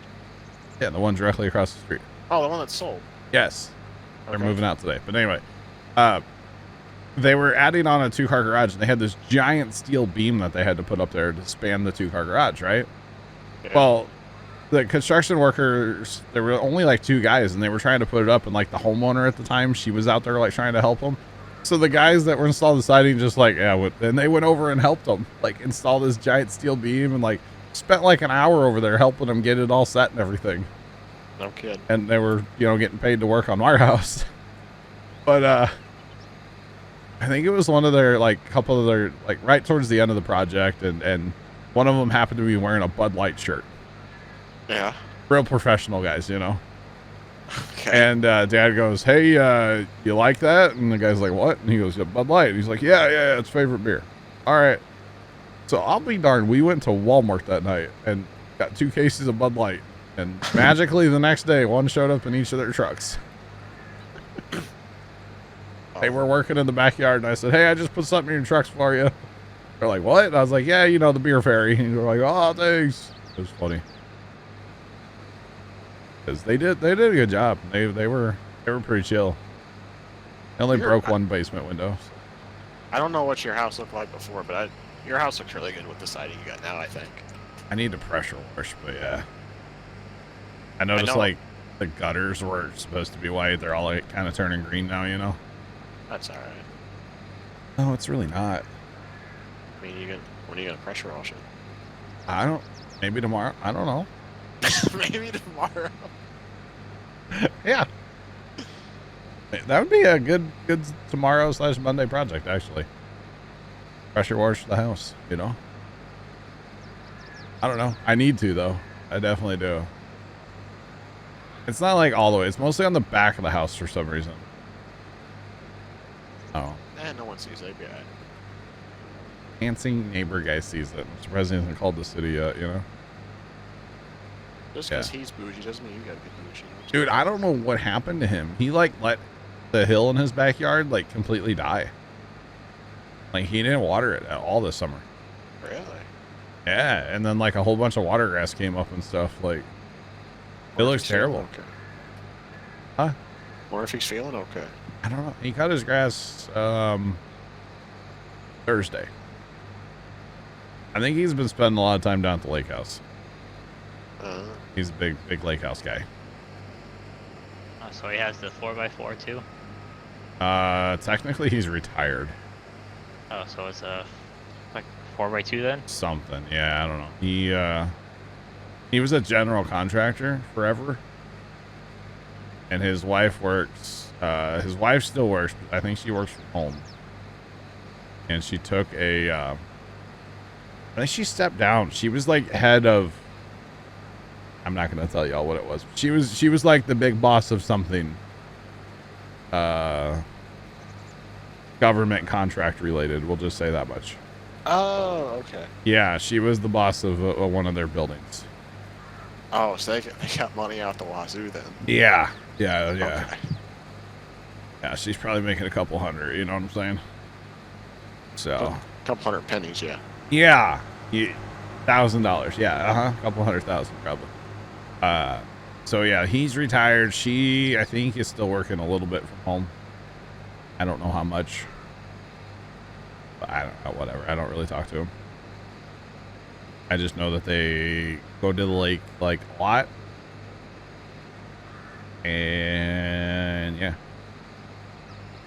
Yeah, the one directly across the street. Oh, the one that's sold. Yes, they're Okay. moving out today. But anyway, they were adding on a 2-car garage, and they had this giant steel beam that they had to put up there to span the 2-car garage, right? Yeah. Well, the construction workers, there were only like 2 guys, and they were trying to put it up, and like the homeowner at the time, she was out there like trying to help them. So the guys that were installing the siding just like, and they went over and helped them like install this giant steel beam and like spent like an hour over there helping them get it all set and everything. No kid. And they were, getting paid to work on our house. But I think it was one of their like couple of their like right towards the end of the project, and one of them happened to be wearing a Bud Light shirt. Yeah. Real professional guys, Okay. And Dad goes, hey, you like that? And the guy's like, what? And he goes, yeah, Bud Light. And he's like, yeah, it's favorite beer. All right. So I'll be darned. We went to Walmart that night and got 2 cases of Bud Light. And magically the next day, one showed up in each of their trucks. They were working in the backyard, and I said, hey, I just put something in your trucks for you. They're like, what? And I was like, yeah, the beer ferry. And they're like, oh, thanks. It was funny. Because they did a good job. They were pretty chill. They only broke one basement window. So. I don't know what your house looked like before, but your house looks really good with the siding you got now, I think. I need to pressure wash, but yeah. I noticed like the gutters were supposed to be white. They're all like kind of turning green now, That's alright. No, it's really not. I mean, when are you gonna pressure wash it? Maybe tomorrow. I don't know. Maybe tomorrow. Yeah. That would be a good tomorrow/Monday project, actually. Pressure wash the house, I don't know. I need to, though. I definitely do. It's not like all the way. It's mostly on the back of the house for some reason. Oh. No one sees it. Yeah. Fancy neighbor guy sees it. I'm surprised he hasn't called the city yet, Just because he's bougie doesn't mean you gotta be bougie. Dude, I don't know what happened to him. He, like, let the hill in his backyard, like, completely die. Like, he didn't water it at all this summer. Really? Yeah, and then, like, a whole bunch of water grass came up and stuff. Like, it looks terrible. Okay. Huh? Or if he's feeling okay. I don't know. He cut his grass Thursday. I think he's been spending a lot of time down at the lake house. He's a big lake house guy. Oh, so he has the 4x4 too? Technically he's retired. Oh, so it's a like 4x2 then? Something. Yeah, I don't know. He was a general contractor forever. And his wife works, his wife still works, but I think she works from home. And she took I think she stepped down. She was like head of, I'm not going to tell y'all what it was. She was like the big boss of something. government contract related. We'll just say that much. Oh, okay. Yeah, she was the boss of one of their buildings. Oh, so they got money out the wazoo then. Yeah. Okay. Yeah, she's probably making a couple hundred, you know what I'm saying? So, A couple hundred pennies, yeah. yeah, $1,000, yeah, a couple 100,000 probably. So yeah, he's retired. She, I think, is still working a little bit from home. I don't know how much, but I don't know, whatever. I don't really talk to him. I just know that they go to the lake like a lot. And yeah,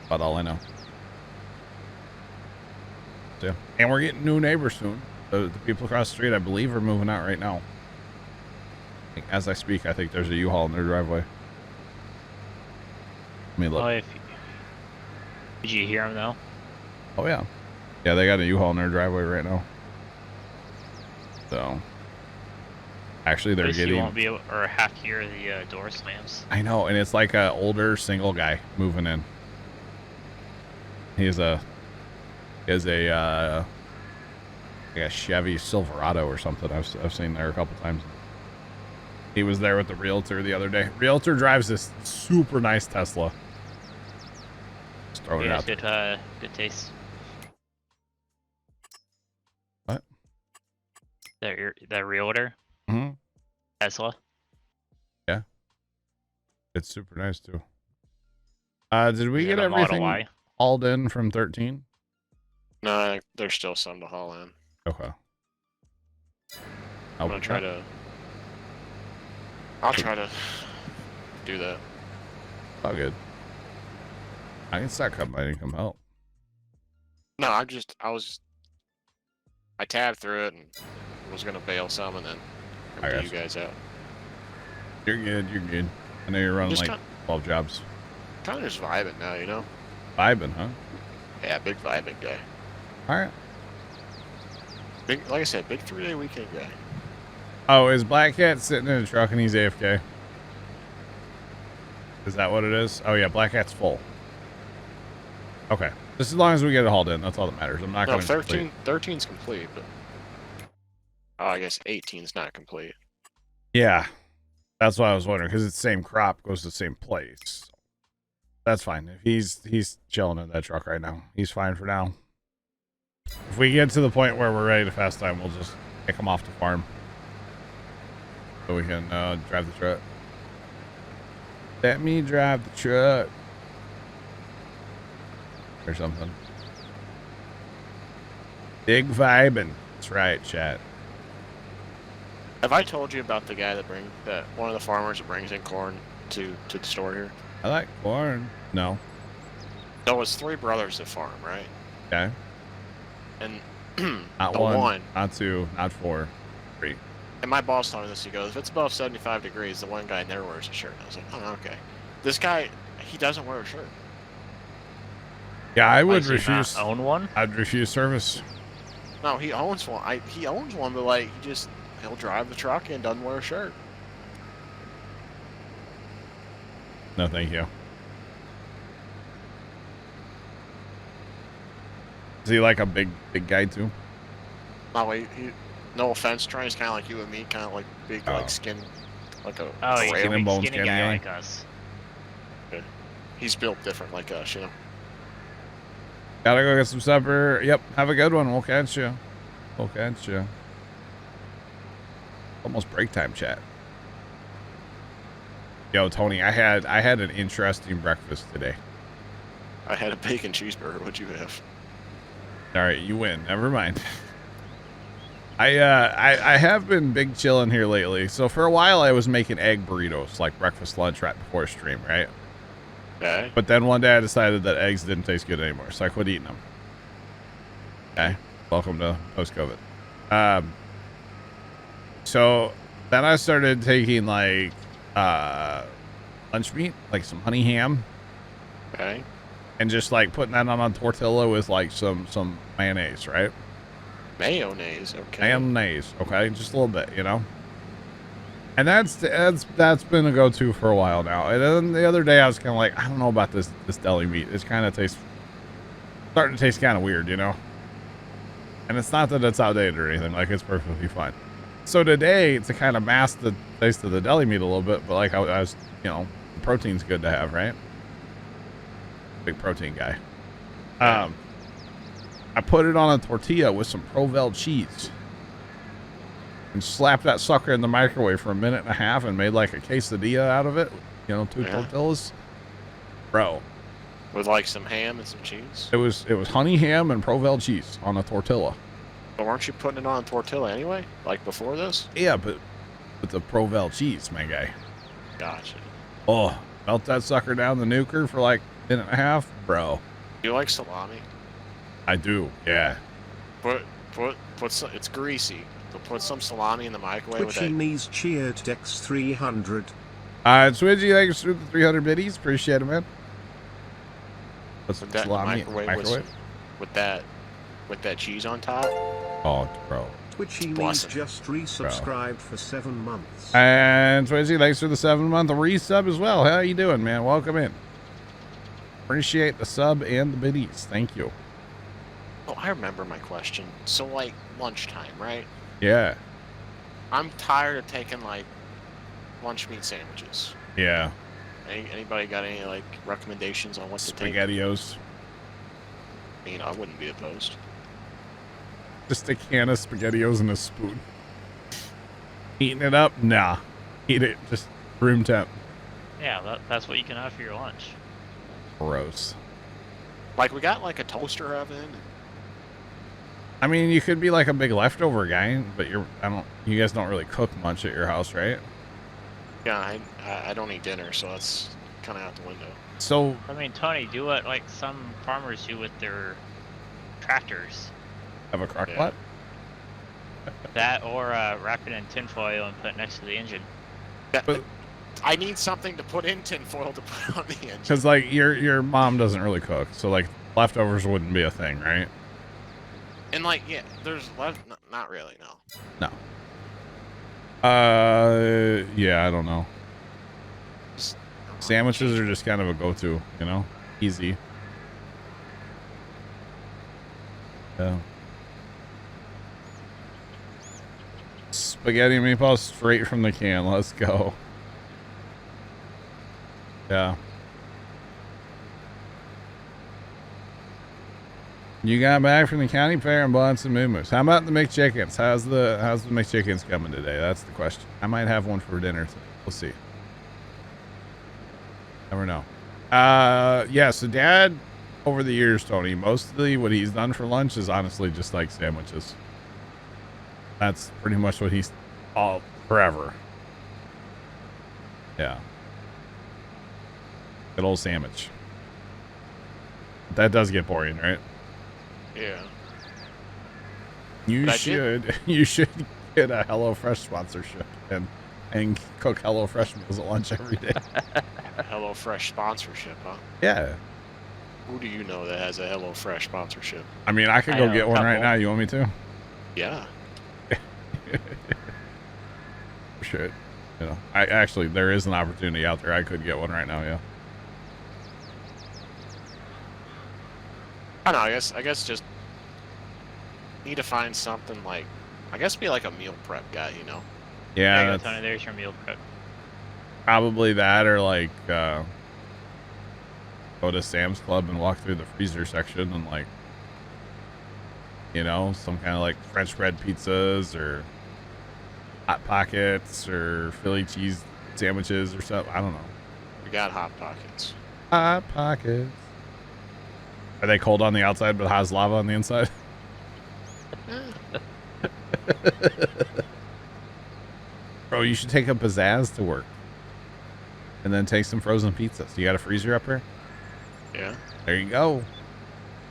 about all I know. So, and we're getting new neighbors soon. The people across the street, I believe, are moving out right now. As I speak, I think there's a U-Haul in their driveway. Let me look. Oh, did you hear him though? Oh yeah, yeah, they got a U-Haul in their driveway right now. So, actually, they're getting. You won't be able, or have to hear the door slams. I know, and it's like a older single guy moving in. He's a Chevy Silverado or something. I've seen there a couple times. He was there with the realtor the other day. Realtor drives this super nice Tesla. Just throwing it out. Good taste. What? That realtor? Mm-hmm. Tesla? Yeah. It's super nice too. Did we get everything hauled in from 13? No, there's still some to haul in. Okay. I'm gonna try to. I'll try to do that. All good. I can start coming by and come help. No, I tabbed through it and was gonna bail some and then help you guys out. You're good. You're good. I know you're running Just like 12 jobs. Kind of just vibing now, you know. Vibing, huh? Yeah, big vibing guy. All right. Big, like I said, big 3-day weekend guy. Oh, is Black Cat sitting in a truck and he's AFK? Is that what it is? Oh yeah, Black Cat's full. Okay. Just as long as we get it hauled in, that's all that matters. I'm not going to 13's complete, but I guess 18's not complete. Yeah. That's what I was wondering, because it's the same crop, goes to the same place. That's fine. If he's chilling in that truck right now. He's fine for now. If we get to the point where we're ready to fast time, we'll just kick him off the farm. So we can drive the truck. Let me drive the truck. Or something. Big vibing. That's right, chat. Have I told you about the guy that one of the farmers that brings in corn to the store here? I like corn. No. So it's 3 brothers that farm, right? Okay. And Not the one, not 2, not 4, 3. And my boss told me this. He goes, if it's above 75 degrees, the one guy never wears a shirt. I was like, oh, okay. This guy, he doesn't wear a shirt. Yeah, I would Does he refuse. not own one? I'd refuse service. No, he owns one. He owns one, but like he'll drive the truck and doesn't wear a shirt. No, thank you. Is he like a big guy too? No, he no offense, Trey. He's kind of like you and me, kind of like big, like skin, like a. Oh, he's a Skin and bones, skinny skinny guy guy. like us. He's built different, like us, you know. Gotta go get some supper. Yep, have a good one. We'll catch you. We'll catch you. Almost break time, chat. Yo, Tony, I had an interesting breakfast today. I had a bacon cheeseburger. What'd you have? All right, you win. Never mind. I have been big chilling here lately. So for a while, I was making egg burritos, like breakfast, lunch, right before stream, right? Okay. But then one day I decided that eggs didn't taste good anymore, so I quit eating them. Okay. Welcome to post-COVID. So then I started taking like lunch meat, like some honey ham. Okay. And just like putting that on a tortilla with like some mayonnaise, right? Mayonnaise, okay. Mayonnaise, okay, just a little bit, you know. And that's been a go-to for a while now. And then the other day I was kind of like, I don't know about this deli meat. It kind of tastes starting to taste kind of weird, you know? And it's not that it's outdated or anything. Like, it's perfectly fine. So today, to kind of mask the taste of the deli meat a little bit, but like I was, you know, protein's good to have, right? Big protein guy. I put it on a tortilla with some Provel cheese and slapped that sucker in the microwave for 1.5 minutes and made like a quesadilla out of it. You know, 2 tortillas. Bro. With like some ham and some cheese? It was honey ham and Provel cheese on a tortilla. But weren't you putting it on a tortilla anyway? Like before this? Yeah, but with the Provel cheese, my guy. Gotcha. Oh, melt that sucker down the nuker for like 1.5 minutes, bro. You like salami? I do, yeah. Put some, it's greasy. But put some salami in the microwave with Twitchy that. knees cheered Dex 300. Swidgy, thanks for the 300 biddies. Appreciate it, man. Put some Put that in the salami microwave. With that cheese on top. Oh, bro. Twitchy knees Blessing. just resubscribed for 7 months. And Swizzy, thanks for the 7-month resub as well. How you doing, man? Welcome in. Appreciate the sub and the biddies. Thank you. Oh, I remember my question. So like lunchtime, right? Yeah. I'm tired of taking like lunch meat sandwiches. Yeah. Anybody got any like recommendations on what to take? SpaghettiOs. I mean, I wouldn't be opposed. Just a can of SpaghettiOs and a spoon. Eating it up? Nah. Eat it just room temp. Yeah, that's what you can have for your lunch. Gross. Like we got like a toaster oven. I mean, you could be like a big leftover guy, but you guys don't really cook much at your house, right? Yeah, I don't eat dinner, so that's kind of out the window. So, I mean, Tony, do what like some farmers do with their tractors. have a crock Yeah. pot? That or wrap it in tinfoil and put it next to the engine. But I need something to put in tinfoil to put on the engine. because like your mom doesn't really cook, so like leftovers wouldn't be a thing, right? And like, yeah, there's not really, no. Yeah, I don't know. Just- Sandwiches are just kind of a go-to, you know, easy. Yeah. Spaghetti and meatballs straight from the can. Let's go. Yeah. You got back from the county fair and bought some moo-moos. How about the McChickens? How's the McChickens coming today? That's the question. I might have one for dinner today. We'll see. Never know. Yeah, so Dad, over the years, Tony, mostly what he's done for lunch is honestly just like sandwiches. That's pretty much what he's all forever. Yeah. Good old sandwich. That does get boring, right? Yeah. You But I should get a HelloFresh sponsorship and cook HelloFresh meals at lunch every day. HelloFresh sponsorship, huh? Yeah. Who do you know that has a HelloFresh sponsorship? I mean, I could I go know get a one right couple. now. You want me to? Yeah. Shit. You know, I actually, there is an opportunity out there. I could get one right now. Yeah. I don't know, I guess just need to find something like, I guess be like a meal prep guy, you know? Yeah. There you go, That's Tony. There's your meal prep. probably that, or like go to Sam's Club and walk through the freezer section and like, you know, some kind of like French bread pizzas or Hot Pockets or Philly cheese sandwiches or something. I don't know. We got Hot Pockets. Hot Pockets. Are they cold on the outside but hot as lava on the inside? Bro, you should take a pizzazz to work. And then take some frozen pizza. So you got a freezer up here? Yeah. There you go.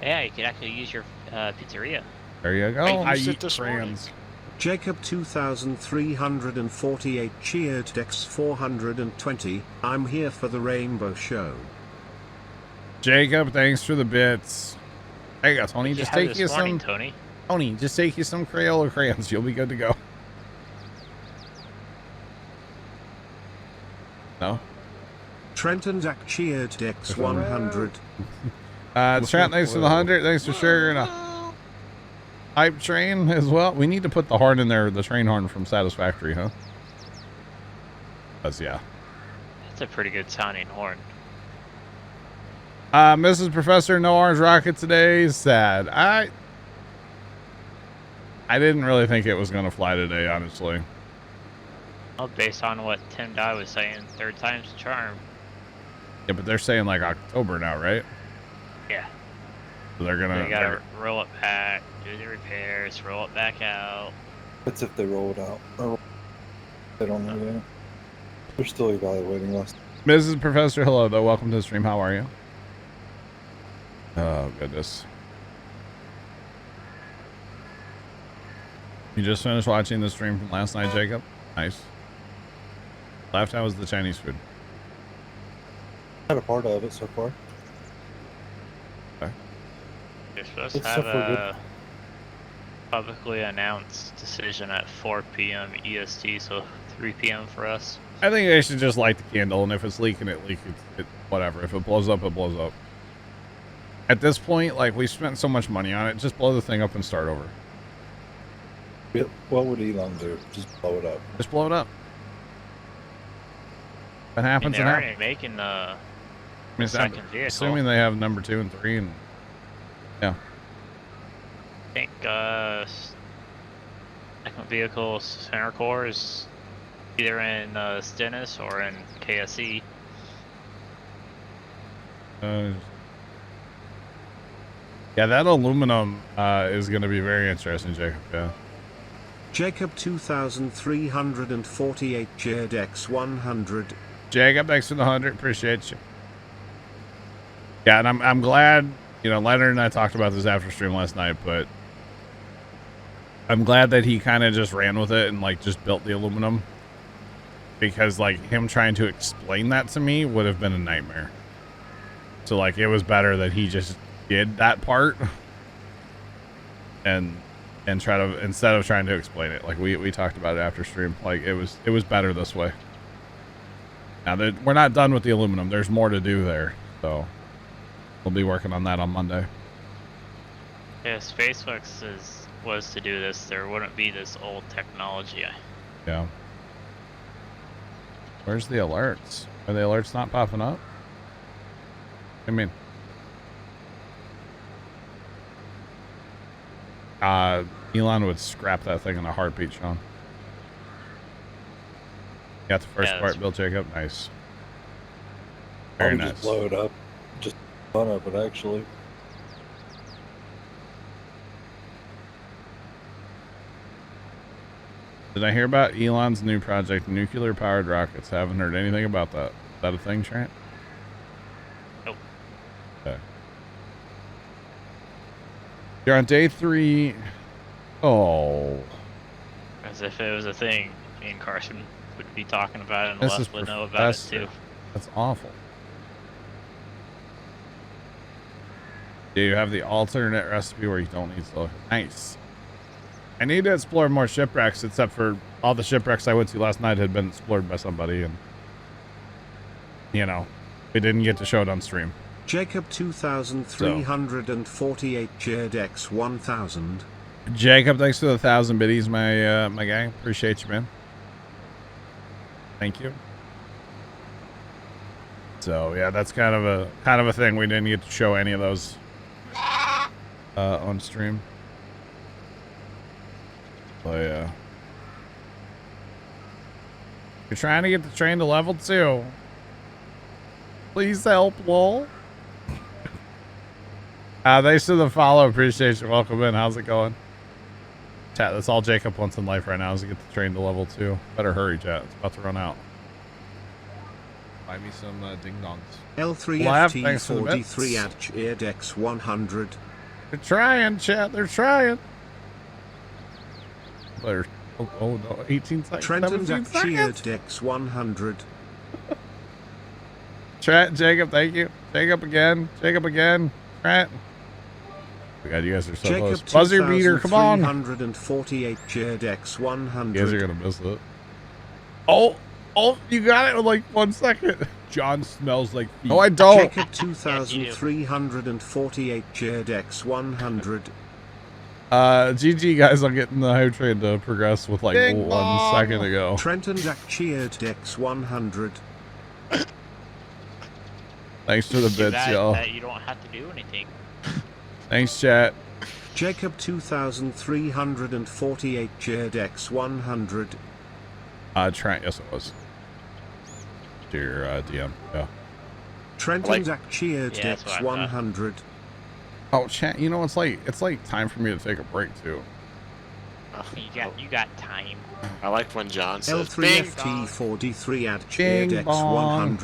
Yeah, you could actually use your pizzeria. There you go. I I used it eat this morning. crayons. Jacob 2348 cheered Dex 420. I'm here for the rainbow show. Jacob, thanks for the bits. There you go, Tony. What'd Just have take you this morning, some. Tony. Tony, just take you some Crayola crayons. You'll be good to go. No? Trent and Zach cheered Dex 100. Trent, thanks for the 100. Thanks for sharing a hype train as well. We need to put the horn in there, the train horn from Satisfactory, huh? Because, yeah. That's a pretty good sounding horn. Mrs. Professor, no orange rocket today. Sad. I didn't really think it was going to fly today, honestly. Well, based on what Tim Dye was saying, third time's the charm. Yeah, but they're saying like October now, right? Yeah. So they're gonna. They gotta roll it back, do the repairs, roll it back out. That's if they roll it out. Or they don't know yet. They're still evaluating us. Mrs. Professor, hello though. Welcome to the stream. How are you? Oh goodness. You just finished watching the stream from last night, Jacob? Nice. Last time was the Chinese food. Not a part of it so far. Okay. You're supposed to It's have so good. a publicly announced decision at 4 p.m. EST, so 3 p.m. for us. I think they should just light the candle, and if it's leaking, it whatever. If it blows up, it blows up. At this point, like, we spent so much money on it, just blow the thing up and start over. What would Elon do? Just blow it up. Just blow it up. What I mean, happens? they're It already happens. making the I mean, second vehicle. assuming they have number 2 and 3, and yeah. I think second vehicle center core is either in Stennis or in KSE. Yeah, that aluminum is going to be very interesting, Jacob. Yeah. Jacob 2348 JDX 100. Jacob, thanks for the 100. Appreciate you. Yeah, and I'm glad, you know, Leonard and I talked about this after stream last night, but I'm glad that he kind of just ran with it and like just built the aluminum, because like him trying to explain that to me would have been a nightmare. So like it was better that he just did that part and try to, instead of trying to explain it. Like we talked about it after stream. Like it was better this way. Now we're not done with the aluminum. There's more to do there. So we'll be working on that on Monday. Yeah, SpaceX was to do this, there wouldn't be this old technology. Yeah. Where's the alerts? Are the alerts not popping up? I mean, Elon would scrap that thing in a heartbeat, Sean. Got the first Yeah, part built, Jacob. Nice. Very Probably nice. just blow it up. Just fun of it, actually. Did I hear about Elon's new project, nuclear-powered rockets? Haven't heard anything about that. Is that a thing, Trent? Nope. Okay. You're on day 3. Oh. As if it was a thing, me and Carson would be talking about it and This is Les would know about it Professor. too. That's awful. Do you have the alternate recipe where you don't need silicon? Nice. I need to explore more shipwrecks, except for all the shipwrecks I went to last night had been explored by somebody, and you know, we didn't get to show it on stream. Jacob 2348 JDX 1000. Jacob, thanks for the 1,000 biddies, my guy. Appreciate you, man. Thank you. So yeah, that's kind of a thing. We didn't get to show any of those on stream. But yeah, you're trying to get the train to level 2. Please help, lol. Thanks for the follow. Appreciate you. Welcome in. How's it going? Chat, that's all Jacob wants in life right now is to get the train to level 2. Better hurry, chat. It's about to run out. Buy me some ding-dongs. Thanks for the bits. L3FT43 at JDX 100. They're trying, chat. They're trying. Better. Oh no. 18 seconds. Trenton 17 Cheered seconds. Dex 100. Trent, Jacob, thank you. Jacob again. Jacob again. Trent. Oh God, you guys are so Jacob close. Buzzer beater, come on. 2348 JDX 100. You guys are gonna miss it. Oh, Oh, you got it in like 1 second. John smells like feet. No, I don't. Jacob 2348 Jared X 100. GG guys, I'm getting the hype train to progress with like Bing 1 bong. second ago. Trenton Zach cheered X 100. Thanks for the bits, y'all. That you don't have to do anything. Thanks, chat. Jacob 2348 Jared X 100. Trent, yes it was. To your DM, yeah. Trenton Zach cheered Yeah, that's X what I thought. 100. Oh, chat, you know, it's like time for me to take a break too. You got time. I like when John says bing bong. L3FT43 at cheered Bing X bong.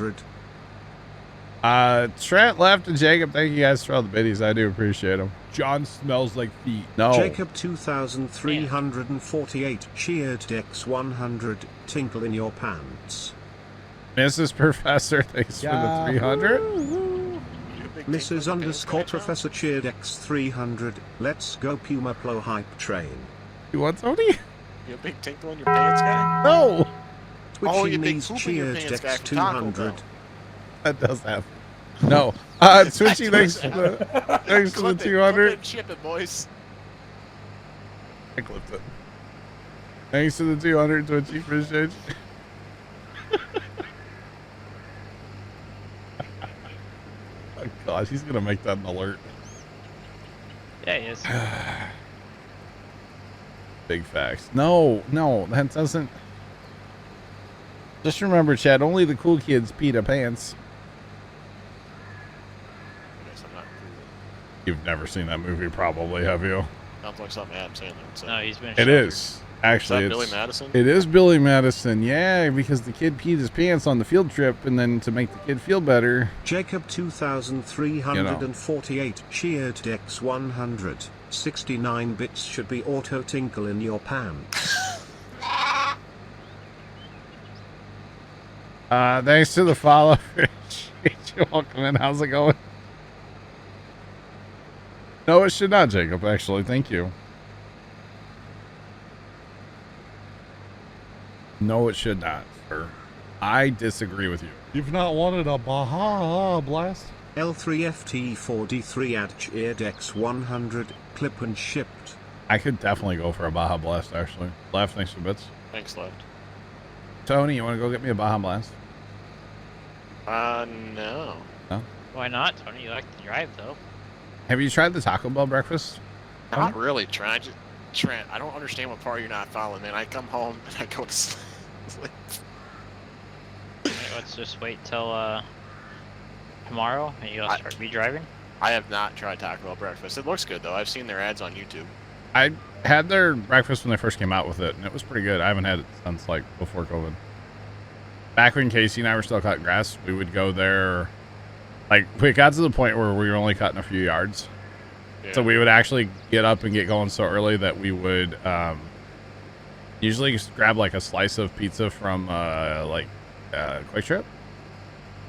100. Trent left and Jacob, thank you guys for all the biddies. I do appreciate them. John smells like feet. No. Jacob 2348 cheered X 100. Tinkle in your pants. Mrs. Professor, thanks for the 300. Mrs. underscore Professor cheered X 300. Let's go Puma Plow hype train. You want Tony? You a big tinkle in your pants guy? No. Oh, Twitchy you big needs poop in your cheered pants guy X from Taco 200. Bell. That does happen. No. Twitchy, thanks for the, thanks for the Clip it, 200. clip it, ship it, boys. I clipped it. Thanks for the 200, Twitchy. Appreciate you. Oh, gosh, he's going to make that an alert. Yeah, he is. Big facts. No, that doesn't. Just remember, Chad, only the cool kids pee their pants. I guess I'm not cool. You've never seen that movie, probably, have you? Sounds like something Adam Sandler would say. No, he's been. It is. Actually, Is that it's, Billy Madison? It is Billy Madison, yeah, because the kid peed his pants on the field trip, and then to make the kid feel better. Jacob 2348 cheered X 100. 69 bits should be auto tinkle in your pants. Thanks to the follow. You're welcome in. How's it going? No, it should not, Jacob, actually. Thank you. No, it should not, sir. I disagree with you. You've not wanted a Baja Blast? L3FT43 at cheered X 100. Clip and shipped. I could definitely go for a Baja Blast, actually. Left, thanks for bits. Thanks, left. Tony, you want to go get me a Baja Blast? No. Why not, Tony? You like to drive, though. Have you tried the Taco Bell breakfast? Not really, Trent. Trent, I don't understand what part you're not following, man. I come home and I go to sleep. Wait, let's just wait till tomorrow, and you'll start driving. I have not tried Taco Bell breakfast. It looks good, though. I've seen their ads on YouTube. I had their breakfast when they first came out with it, and it was pretty good. I haven't had it since, like, before COVID. Back when Casey and I were still cutting grass, we would go there. Like, we got to the point where we were only cutting a few yards. Yeah. So we would actually get up and get going so early that we would usually just grab, like, a slice of pizza from, Quick Trip.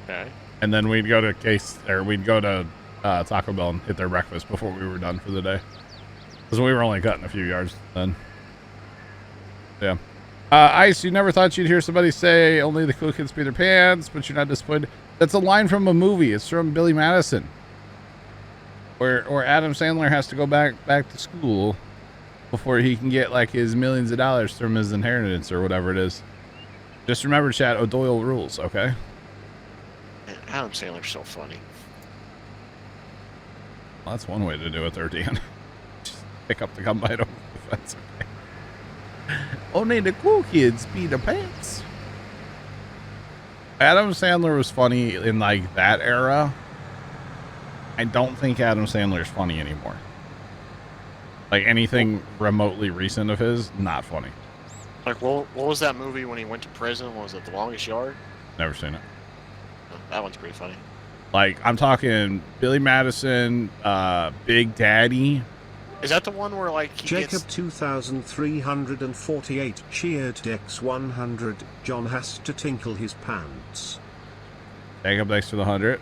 Okay. And then we'd go to Taco Bell and hit their breakfast before we were done for the day. Because we were only cutting a few yards then. Yeah. Ice, you never thought you'd hear somebody say only the cool kids pee their pants, but you're not disappointed. That's a line from a movie. It's from Billy Madison. Where Adam Sandler has to go back to school before he can get like his millions of dollars from his inheritance or whatever it is. Just remember, chat, O'Doyle rules, okay? Man, Adam Sandler's so funny. Well, that's one way to do it there, Dan. Just pick up the combine over the fence, okay? Only the cool kids pee their pants. Adam Sandler was funny in like that era. I don't think Adam Sandler's funny anymore. Like anything remotely recent of his, not funny. Like, what was that movie when he went to prison? Was it The Longest Yard? Never seen it. Oh, that one's pretty funny. Like, I'm talking Billy Madison, Big Daddy. Is that the one where, like, he Jacob gets... 2348 cheered X 100. John has to tinkle his pants. Jacob, thanks for the 100.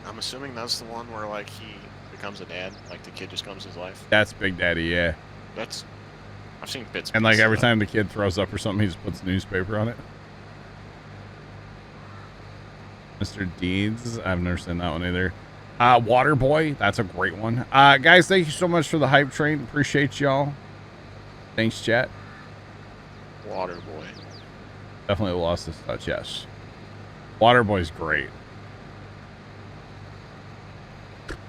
I'm assuming that's the one where, like, he becomes a dad. Like, the kid just comes his life. That's Big Daddy, yeah. That's... I've seen bits. And like pieces every of that. time the kid throws up or something, he just puts newspaper on it. Mr. Deeds. I've never seen that one either. Water Boy. That's a great one. Guys, thank you so much for the hype train. Appreciate y'all. Thanks, chat. Water boy. Definitely lost his touch. Yes. Water Boy's great.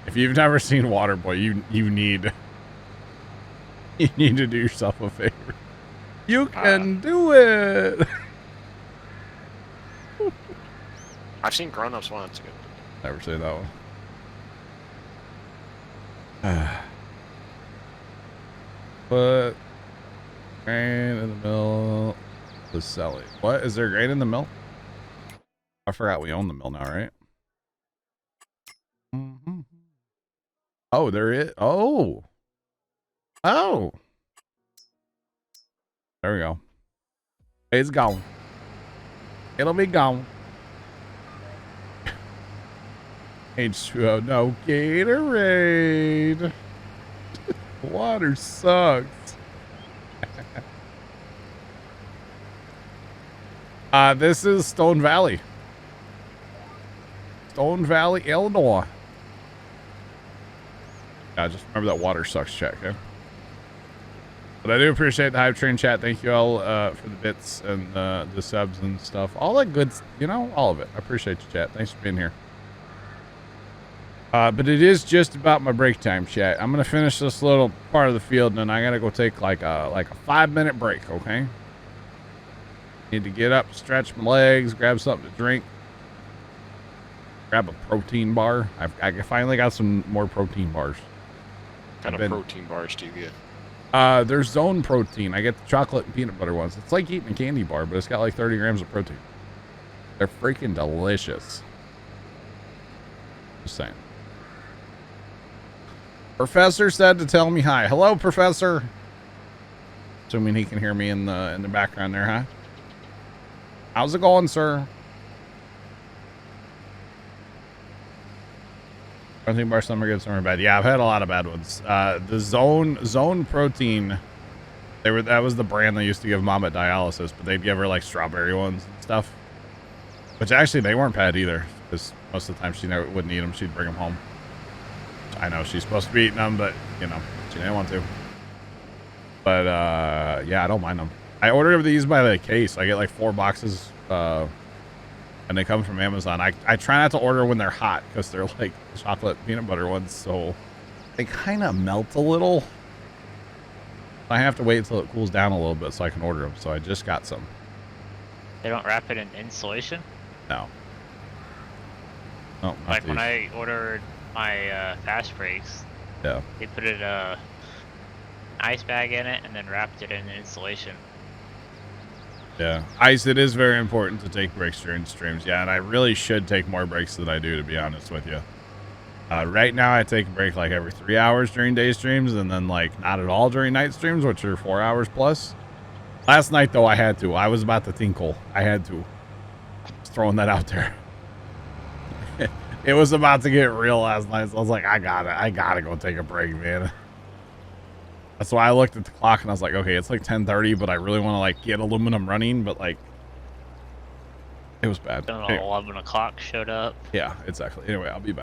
If you've never seen Water Boy, you need to do yourself a favor. You can do it. I've seen Grown Ups one. It's good. Never seen that one. But grain in the mill is selling. What is there grain in the mill? I forgot we own the mill now, right? Mm-hmm. Oh, there is. Oh, there we go. It's gone. It'll be gone. H2O, no Gatorade. Water sucks. This is Stone Valley. Stone Valley, Illinois. Yeah, just remember that water sucks, chat, okay? But I do appreciate the hype train chat. Thank you all for the bits and the subs and stuff. All that good, you know, all of it. I appreciate you, chat. Thanks for being here. But it is just about my break time, chat. I'm gonna finish this little part of the field, and then I gotta go take like a 5-minute break. Okay. Need to get up, stretch my legs, grab something to drink, grab a protein bar. I finally got some more protein bars. What kind of protein bars do you get? There's Zone Protein. I get the chocolate and peanut butter ones. It's like eating a candy bar, but it's got like 30 grams of protein. They're freaking delicious. Just saying. Professor said to tell me hi. Hello, Professor. Assuming he can hear me in the background there, huh? How's it going, sir? I think bar some are good, some are bad. Yeah, I've had a lot of bad ones. The Zone Protein, that was the brand they used to give mom at dialysis, but they'd give her like strawberry ones and stuff. Which actually they weren't bad either, because most of the time she never wouldn't eat them. She'd bring them home. I know she's supposed to be eating them, but you know, she didn't want to. But yeah, I don't mind them. I ordered these by the case. I get like 4 boxes, and they come from Amazon. I try not to order when they're hot because they're like chocolate peanut butter ones, so they kind of melt a little. I have to wait until it cools down a little bit so I can order them. So I just got some. They don't wrap it in insulation? No. No, not like these. when I ordered my fast brakes, Yeah. they put it ice bag in it and then wrapped it in insulation. Yeah, ice. It is very important to take breaks during streams. Yeah, and I really should take more breaks than I do, to be honest with you. Right now, I take a break like every 3 hours during day streams, and then like not at all during night streams, which are 4 hours plus. Last night, though, I had to. I was about to tinkle. I had to. Just throwing that out there. It was about to get real last night, so I was like, I gotta go take a break, man. That's why I looked at the clock and I was like, okay, it's like 10:30, but I really want to like get aluminum running, but like, it was bad. Then Anyway. 11 o'clock showed up. Yeah, exactly. Anyway, I'll be back.